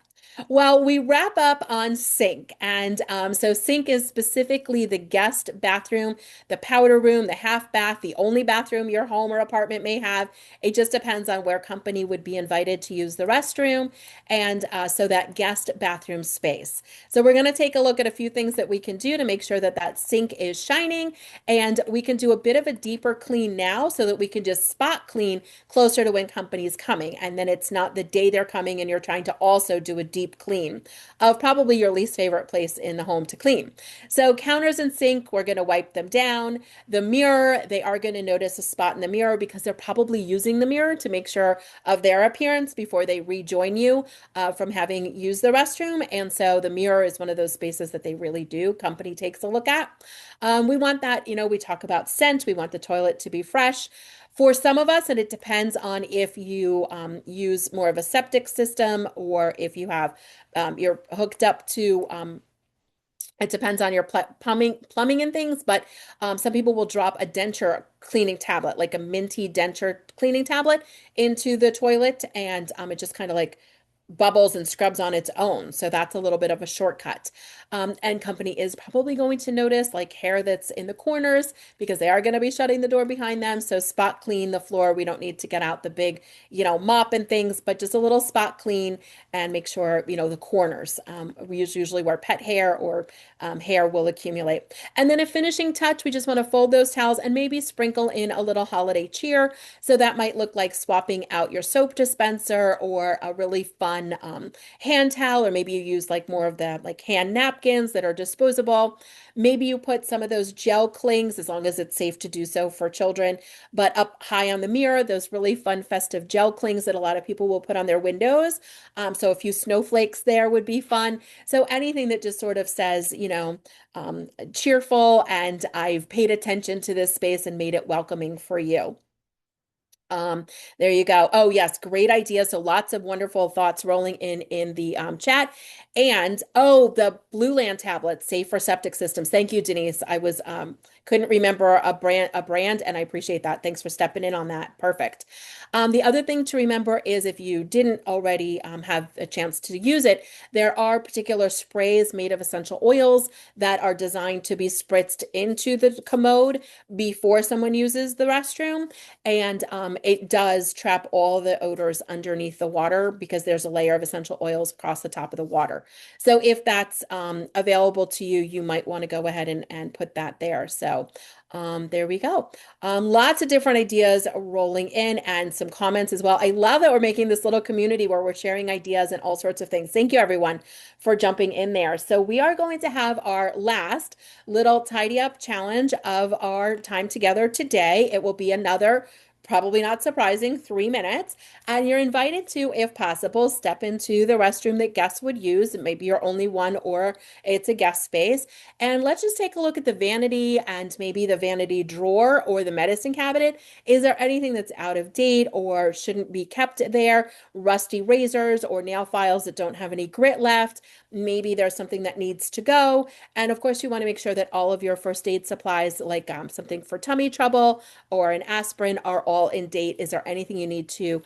Well, we wrap up on sink. And so sink is specifically the guest bathroom, the powder room, the half bath, the only bathroom your home or apartment may have. It just depends on where company would be invited to use the restroom. And so that guest bathroom space. So we're going to take a look at a few things that we can do to make sure that that sink is shining. And we can do a bit of a deeper clean now so that we can just spot clean closer to when company's coming. And then it's not the day they're coming and you're trying to also do a deep clean of probably your least favorite place in the home to clean. So counters and sink, we're going to wipe them down. The mirror, they are going to notice a spot in the mirror because they're probably using the mirror to make sure of their appearance before they rejoin you from having used the restroom. And so the mirror is one of those spaces that they really do. Company takes a look at. We want that, we talk about scent. We want the toilet to be fresh. For some of us, and it depends on if you use more of a septic system or if you have you're hooked up to it depends on your plumbing and things, but some people will drop a denture cleaning tablet, like a minty denture cleaning tablet, into the toilet, and it just kind of like bubbles and scrubs on its own. So that's a little bit of a shortcut. And company is probably going to notice like hair that's in the corners because they are going to be shutting the door behind them. So spot clean the floor. We don't need to get out the big, mop and things, but just a little spot clean and make sure, the corners. We usually where pet hair or hair will accumulate. And then a finishing touch, we just want to fold those towels and maybe sprinkle in a little holiday cheer. So that might look like swapping out your soap dispenser or a really fun hand towel, or maybe you use like more of the like hand napkins that are disposable. Maybe you put some of those gel clings, as long as it's safe to do so for children, but up high on the mirror, those really fun festive gel clings that a lot of people will put on their windows. So a few snowflakes there would be fun. So anything that just sort of says, cheerful, and I've paid attention to this space and made it welcoming for you. There you go. Oh, yes, great idea. So lots of wonderful thoughts rolling in the chat. And the Blue Land tablets, safe for septic systems. Thank you, Denise. I was couldn't remember a brand, and I appreciate that. Thanks for stepping in on that. Perfect. The other thing to remember is if you didn't already have a chance to use it, there are particular sprays made of essential oils that are designed to be spritzed into the commode before someone uses the restroom. And it does trap all the odors underneath the water because there's a layer of essential oils across the top of the water. So if that's available to you, you might want to go ahead and put that there. So There we go. Lots of different ideas rolling in and some comments as well. I love that we're making this little community where we're sharing ideas and all sorts of things. Thank you, everyone, for jumping in there. So we are going to have our last little tidy up challenge of our time together today. It will be another, probably not surprising, 3 minutes. And you're invited to, if possible, step into the restroom that guests would use. Maybe you're only one or it's a guest space. And let's just take a look at the vanity and maybe the vanity drawer or the medicine cabinet. Is there anything that's out of date or shouldn't be kept there? Rusty razors or nail files that don't have any grit left. Maybe there's something that needs to go. And of course, you want to make sure that all of your first aid supplies, like something for tummy trouble or an aspirin, are all in date. Is there anything you need to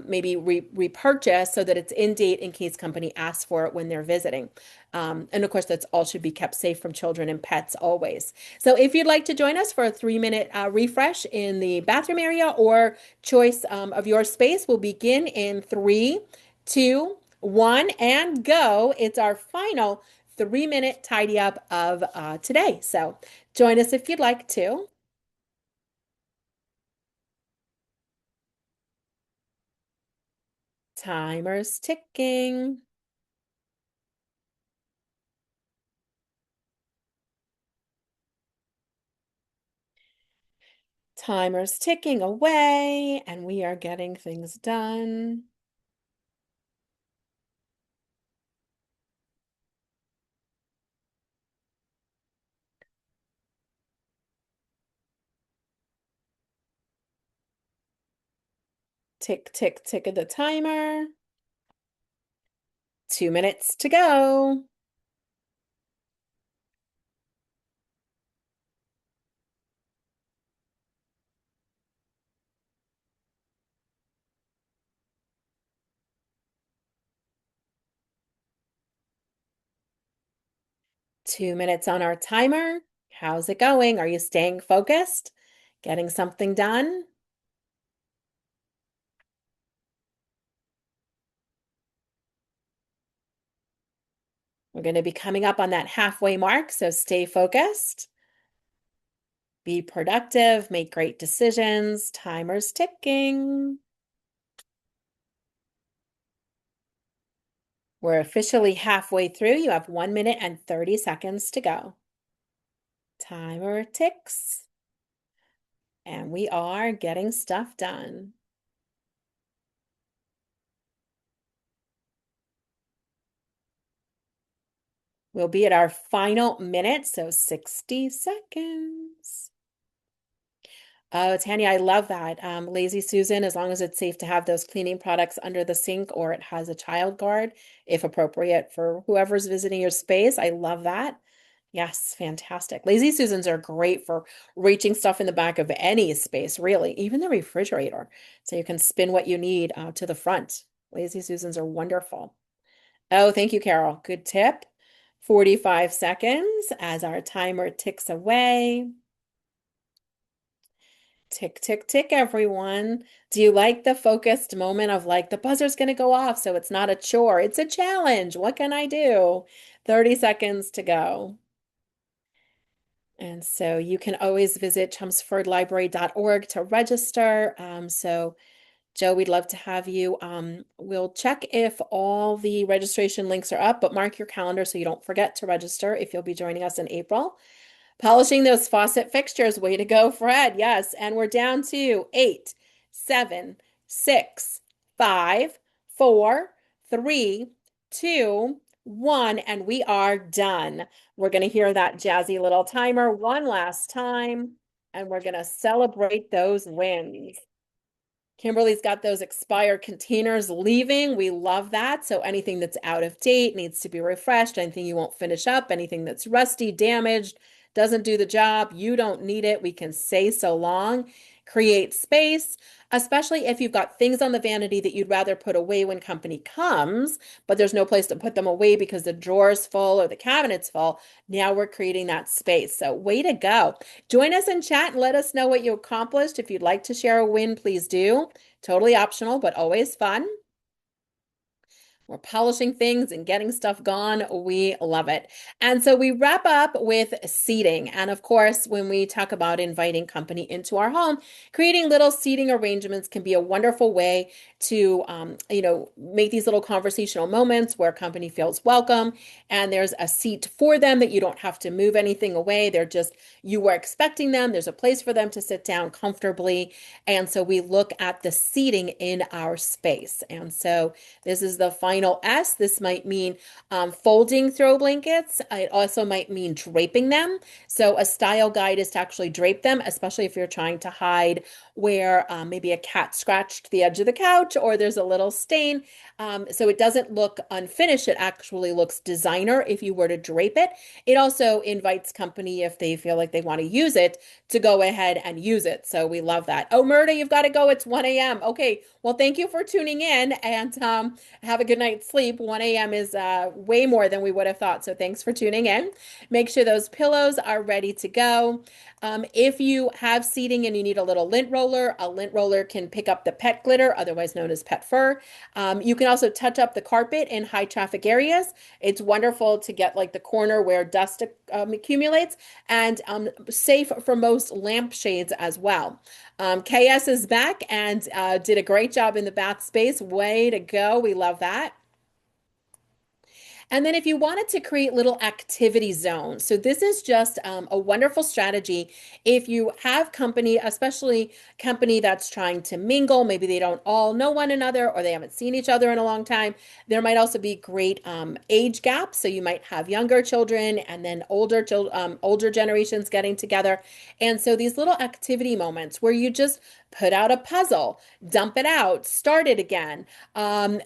maybe repurchase so that it's in date in case company asks for it when they're visiting? And of course, that's all should be kept safe from children and pets always. So if you'd like to join us for a 3 minute refresh in the bathroom area or choice of your space, we'll begin in 3, 2, 1, and go. It's our final 3 minute tidy up of today. So join us if you'd like to. Timer's ticking. Timer's ticking away, and we are getting things done. Tick, tick, tick of the timer. 2 minutes to go. Two minutes on our timer. How's it going? Are you staying focused? Getting something done? We're going to be coming up on that halfway mark, so stay focused. Be productive, make great decisions. Timer's ticking. We're officially halfway through. You have 1 minute and 30 seconds to go. Timer ticks. And we are getting stuff done. We'll be at our final minute, so 60 seconds. Oh, Tanya, I love that. Lazy Susan, as long as it's safe to have those cleaning products under the sink or it has a child guard, if appropriate for whoever's visiting your space. I love that. Yes, fantastic. Lazy Susans are great for reaching stuff in the back of any space, really, even the refrigerator. So you can spin what you need to the front. Lazy Susans are wonderful. Oh, thank you, Carol. Good tip. 45 seconds as our timer ticks away. Tick, tick, tick, everyone. Do you like the focused moment of like the buzzer's going to go off so it's not a chore? It's a challenge. What can I do? 30 seconds to go. And so you can always visit chelmsfordlibrary.org to register. So Joe, we'd love to have you. We'll check if all the registration links are up, but mark your calendar so you don't forget to register if you'll be joining us in April. Polishing those faucet fixtures. Way to go, Fred. Yes. And we're down to 8, 7, 6, 5, 4, 3, 2, 1. And we are done. We're going to hear that jazzy little timer one last time. And we're going to celebrate those wins. Kimberly's got those expired containers leaving. We love that. So anything that's out of date needs to be refreshed. Anything you won't finish up, anything that's rusty, damaged, doesn't do the job, you don't need it. We can say so long. Create space, especially if you've got things on the vanity that you'd rather put away when company comes, but there's no place to put them away because the drawer's full or the cabinet's full. Now we're creating that space. So way to go. Join us in chat and let us know what you accomplished. If you'd like to share a win, please do. Totally optional, but always fun. we're polishing things and getting stuff gone. We love it. And so we wrap up with seating. And of course, when we talk about inviting company into our home, creating little seating arrangements can be a wonderful way to, make these little conversational moments where company feels welcome and there's a seat for them that you don't have to move anything away. You were expecting them. There's a place for them to sit down comfortably. And so we look at the seating in our space. And so this is the final S. This might mean folding throw blankets. It also might mean draping them. So a style guide is to actually drape them, especially if you're trying to hide where maybe a cat scratched the edge of the couch or there's a little stain. So it doesn't look unfinished. It actually looks designer if you were to drape it. It also invites company if they feel like they want to use it to go ahead and use it. So we love that. Oh, Murda, you've got to go. It's 1 a.m. Okay. Well, thank you for tuning in and have a good night's sleep. 1 a.m. is way more than we would have thought. So thanks for tuning in. Make sure those pillows are ready to go. If you have seating and you need a lint roller can pick up the pet glitter, otherwise known as pet fur. You can also touch up the carpet in high traffic areas. It's wonderful to get like the corner where dust accumulates and safe for most lampshades as well. KS is back and did a great job in the bath space. Way to go. We love that. And then if you wanted to create little activity zones, so this is just a wonderful strategy. If you have company, especially company that's trying to mingle, maybe they don't all know one another or they haven't seen each other in a long time. There might also be great age gaps. So you might have younger children and then older generations getting together. And so these little activity moments where you just put out a puzzle, dump it out, start it again.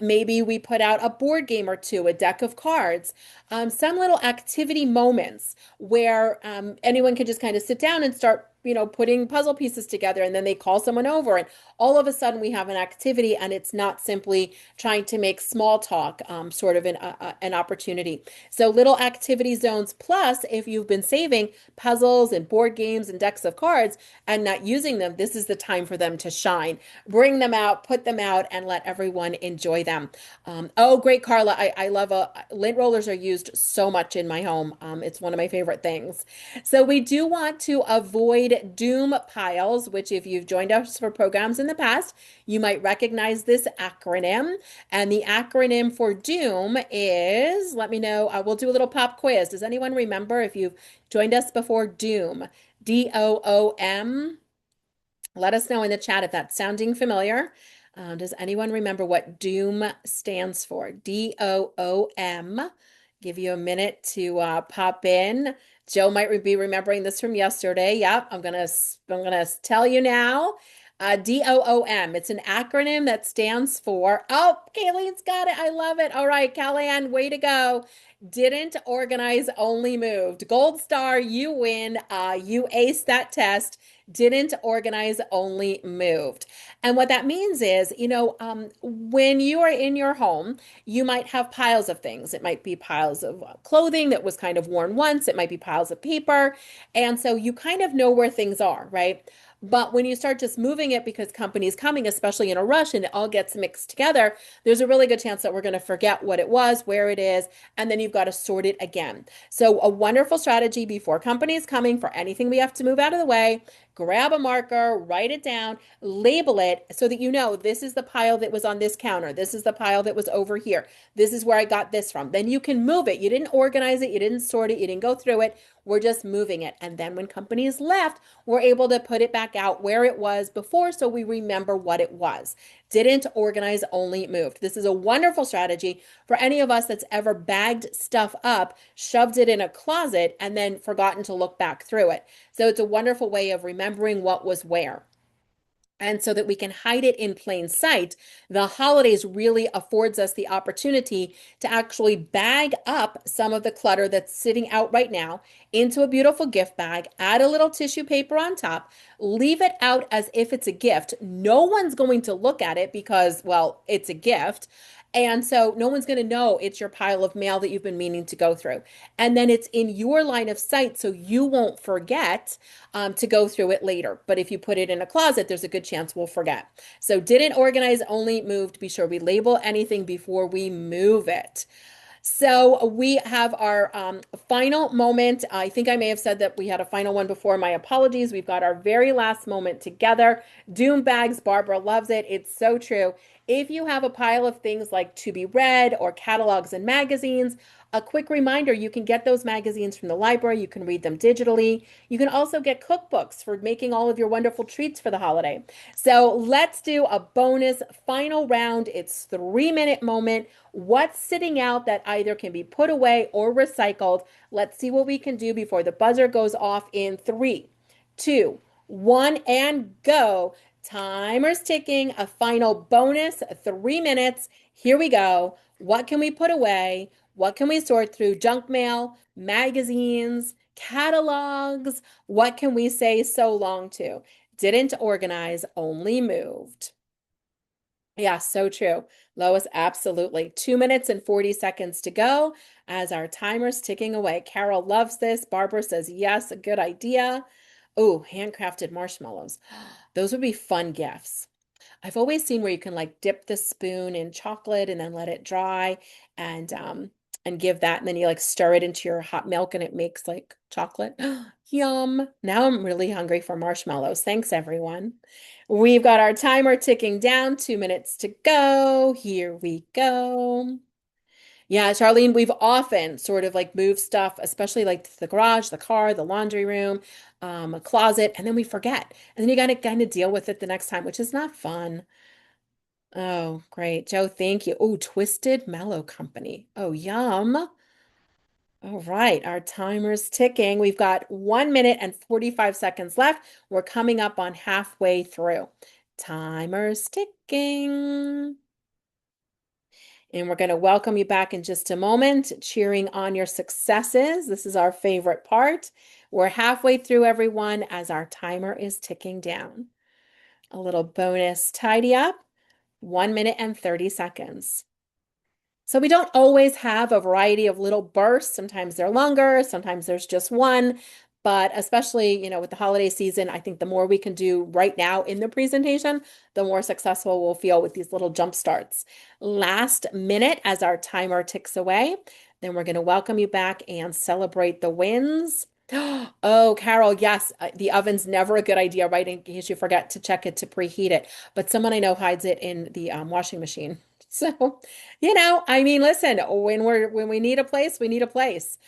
Maybe we put out a board game or two, a deck of cards, some little activity moments where anyone can just kind of sit down and start, putting puzzle pieces together and then they call someone over and all of a sudden we have an activity and it's not simply trying to make small talk, sort of an opportunity. So little activity zones. Plus, if you've been saving puzzles and board games and decks of cards and not using them, this is the time for them to shine. Bring them out, put them out, and let everyone enjoy them. Oh, great, Carla. I love lint rollers are used so much in my home. It's one of my favorite things. So we do want to avoid doom piles, which if you've joined us for programs in the past, you might recognize this acronym. And the acronym for doom is, let me know, we'll do a little pop quiz. Does anyone remember if you've joined us before? Doom, DOOM. Let us know in the chat if that's sounding familiar. Does anyone remember what DOOM stands for? DOOM. Give you a minute to pop in. Joe might be remembering this from yesterday. Yep, I'm gonna tell you now. DOOM. It's an acronym that stands for. Oh, Kayleen's got it. I love it. All right, Kellyanne, way to go. Didn't organize, only moved. Gold star, you win. You aced that test. Didn't organize, only moved. And what that means is, when you are in your home, you might have piles of things. It might be piles of clothing that was kind of worn once. It might be piles of paper. And so you kind of know where things are, right? But when you start just moving it because company's coming, especially in a rush, and it all gets mixed together, there's a really good chance that we're going to forget what it was, where it is, and then you've got to sort it again. So a wonderful strategy before company's coming for anything we have to move out of the way. Grab a marker, write it down, label it so that you know this is the pile that was on this counter. This is the pile that was over here. This is where I got this from. Then you can move it. You didn't organize it. You didn't sort it. You didn't go through it. We're just moving it. And then when company is left, we're able to put it back out where it was before so we remember what it was. Didn't organize, only moved. This is a wonderful strategy for any of us that's ever bagged stuff up, shoved it in a closet, and then forgotten to look back through it. So it's a wonderful way of remembering what was where. And so that we can hide it in plain sight, the holidays really affords us the opportunity to actually bag up some of the clutter that's sitting out right now into a beautiful gift bag, add a little tissue paper on top, leave it out as if it's a gift. No one's going to look at it because, well, it's a gift. And so no one's going to know it's your pile of mail that you've been meaning to go through. And then it's in your line of sight, so you won't forget to go through it later. But if you put it in a closet, there's a good chance we'll forget. So didn't organize, only moved. Be sure we label anything before we move it. So we have our final moment. I think I may have said that we had a final one before. My apologies. We've got our very last moment together. Doom bags. Barbara loves it. It's so true. If you have a pile of things like to be read or catalogs and magazines, a quick reminder, you can get those magazines from the library. You can read them digitally. You can also get cookbooks for making all of your wonderful treats for the holiday. So let's do a bonus final round. It's 3-minute moment. What's sitting out that either can be put away or recycled? Let's see what we can do before the buzzer goes off in 3, 2, 1, and go. Timer's ticking. A final bonus, 3 minutes. Here we go. What can we put away? What can we sort through? Junk mail, magazines, catalogs. What can we say so long to? Didn't organize, only moved. Yeah, so true. Lois, absolutely. 2 minutes and 40 seconds to go as our timer's ticking away. Carol loves this. Barbara says, yes, a good idea. Oh, handcrafted marshmallows. Those would be fun gifts. I've always seen where you can like dip the spoon in chocolate and then let it dry and give that and then you like stir it into your hot milk and it makes like chocolate. Yum. Now I'm really hungry for marshmallows. Thanks everyone. We've got our timer ticking down, 2 minutes to go. Here we go. Yeah, Charlene, we've often sort of like moved stuff, especially like to the garage, the car, the laundry room, a closet, and then we forget. And then you got to kind of deal with it the next time, which is not fun. Oh, great. Joe, thank you. Oh, Twisted Mellow Company. Oh, yum. All right, our timer's ticking. We've got 1 minute and 45 seconds left. We're coming up on halfway through. Timer's ticking. And we're going to welcome you back in just a moment, cheering on your successes. This is our favorite part. We're halfway through, everyone, as our timer is ticking down. A little bonus tidy up, 1 minute and 30 seconds. So we don't always have a variety of little bursts. Sometimes they're longer, sometimes there's just one. But especially, with the holiday season, I think the more we can do right now in the presentation, the more successful we'll feel with these little jump starts. Last minute as our timer ticks away, then we're going to welcome you back and celebrate the wins. Oh, Carol, yes, the oven's never a good idea, right? In case you forget to check it to preheat it. But someone I know hides it in the washing machine. So, I mean, listen, when we need a place, we need a place.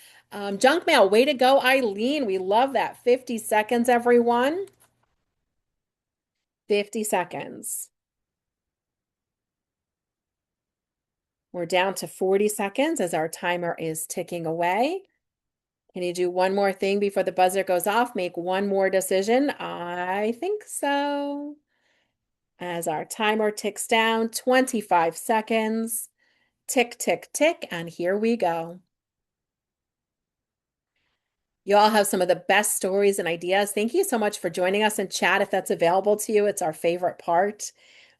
Junk mail, way to go, Eileen. We love that. 50 seconds, everyone. 50 seconds. We're down to 40 seconds as our timer is ticking away. Can you do one more thing before the buzzer goes off? Make one more decision? I think so. As our timer ticks down, 25 seconds. Tick, tick, tick, and here we go. You all have some of the best stories and ideas. Thank you so much for joining us in chat if that's available to you. It's our favorite part.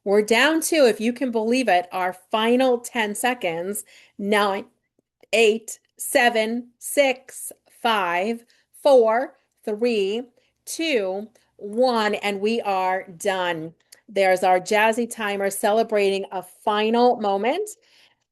We're down to, if you can believe it, our final 10 seconds. 9, 8, 7, 6, 5, 4, 3, 2, 1, and we are done. There's our jazzy timer celebrating a final moment.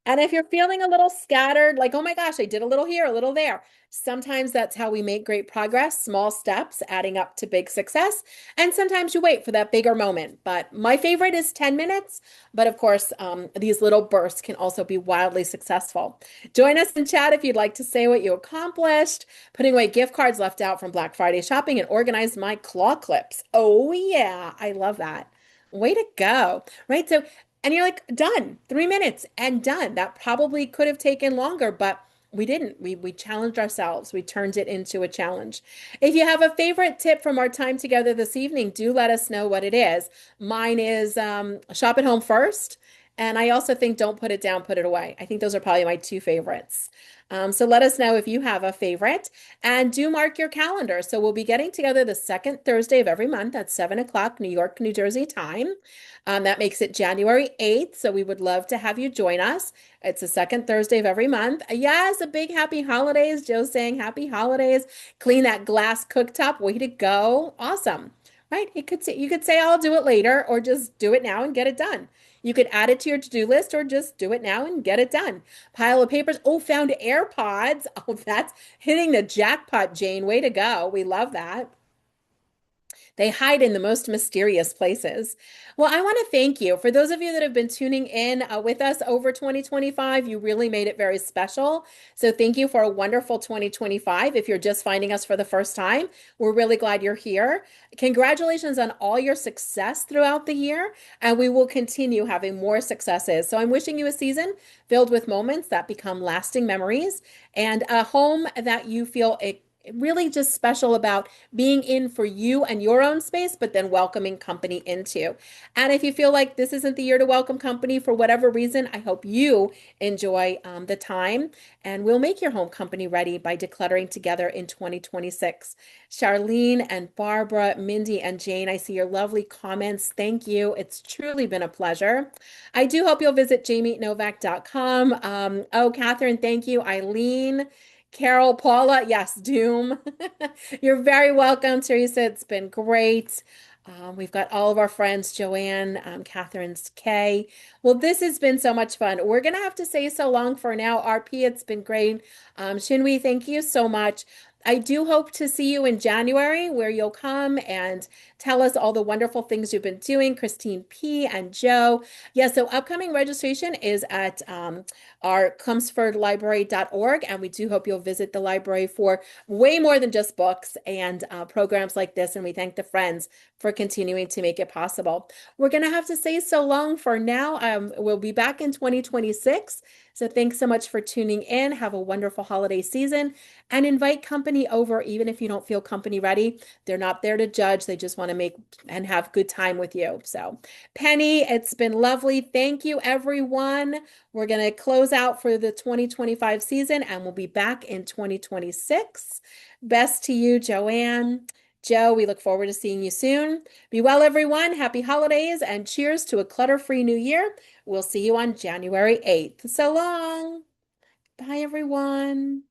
And if you're feeling a little scattered, like, oh my gosh, I did a little here, a little there. Sometimes that's how we make great progress, small steps adding up to big success. And sometimes you wait for that bigger moment. But my favorite is 10 minutes. But of course, these little bursts can also be wildly successful. Join us in chat if you'd like to say what you accomplished, putting away gift cards left out from Black Friday shopping, and organize my claw clips. Oh, yeah, I love that. Way to go. Right. So, and you're like, done, 3 minutes and done. That probably could have taken longer, but we didn't. We challenged ourselves. We turned it into a challenge. If you have a favorite tip from our time together this evening, do let us know what it is. Mine is shop at home first And I also think don't put it down, put it away. I think those are probably my two favorites. So let us know if you have a favorite and do mark your calendar. So we'll be getting together the second Thursday of every month at 7 o'clock New York, New Jersey time. That makes it January 8th. So we would love to have you join us. It's the second Thursday of every month. Yes, a big happy holidays. Joe's saying happy holidays. Clean that glass cooktop. Way to go. Awesome. Right? You could say I'll do it later or just do it now and get it done. You could add it to your to-do list or just do it now and get it done. Pile of papers. Oh, found AirPods. Oh, that's hitting the jackpot, Jane. Way to go. We love that. They hide in the most mysterious places. Well, I want to thank you. For those of you that have been tuning in with us over 2025, you really made it very special. So thank you for a wonderful 2025. If you're just finding us for the first time, we're really glad you're here. Congratulations on all your success throughout the year, and we will continue having more successes. So I'm wishing you a season filled with moments that become lasting memories and a home that you feel really just special about being in for you and your own space, but then welcoming company into. And if you feel like this isn't the year to welcome company for whatever reason, I hope you enjoy the time and we'll make your home company ready by decluttering together in 2026. Charlene and Barbara, Mindy and Jane, I see your lovely comments. Thank you. It's truly been a pleasure. I do hope you'll visit jamienovak.com. Oh, Catherine, thank you. Eileen, Carol, Paula, yes, Doom. You're very welcome, Teresa. It's been great. We've got all of our friends, Joanne, Catherine's Kay. Well, this has been so much fun. We're going to have to say so long for now. RP, it's been great. Shinwi, thank you so much. I do hope to see you in January where you'll come and tell us all the wonderful things you've been doing. Christine P. and Joe. Yeah, so upcoming registration is at our chelmsfordlibrary.org, and we do hope you'll visit the library for way more than just books and programs like this. And we thank the friends for continuing to make it possible. We're going to have to say so long for now. We'll be back in 2026. So thanks so much for tuning in. Have a wonderful holiday season and invite company over, even if you don't feel company ready. They're not there to judge. They just want to make and have good time with you. So Penny, it's been lovely. Thank you, everyone. We're going to close out for the 2025 season and we'll be back in 2026. Best to you, Joanne. Joe, we look forward to seeing you soon. Be well, everyone. Happy holidays and cheers to a clutter-free new year. We'll see you on January 8th. So long. Bye, everyone.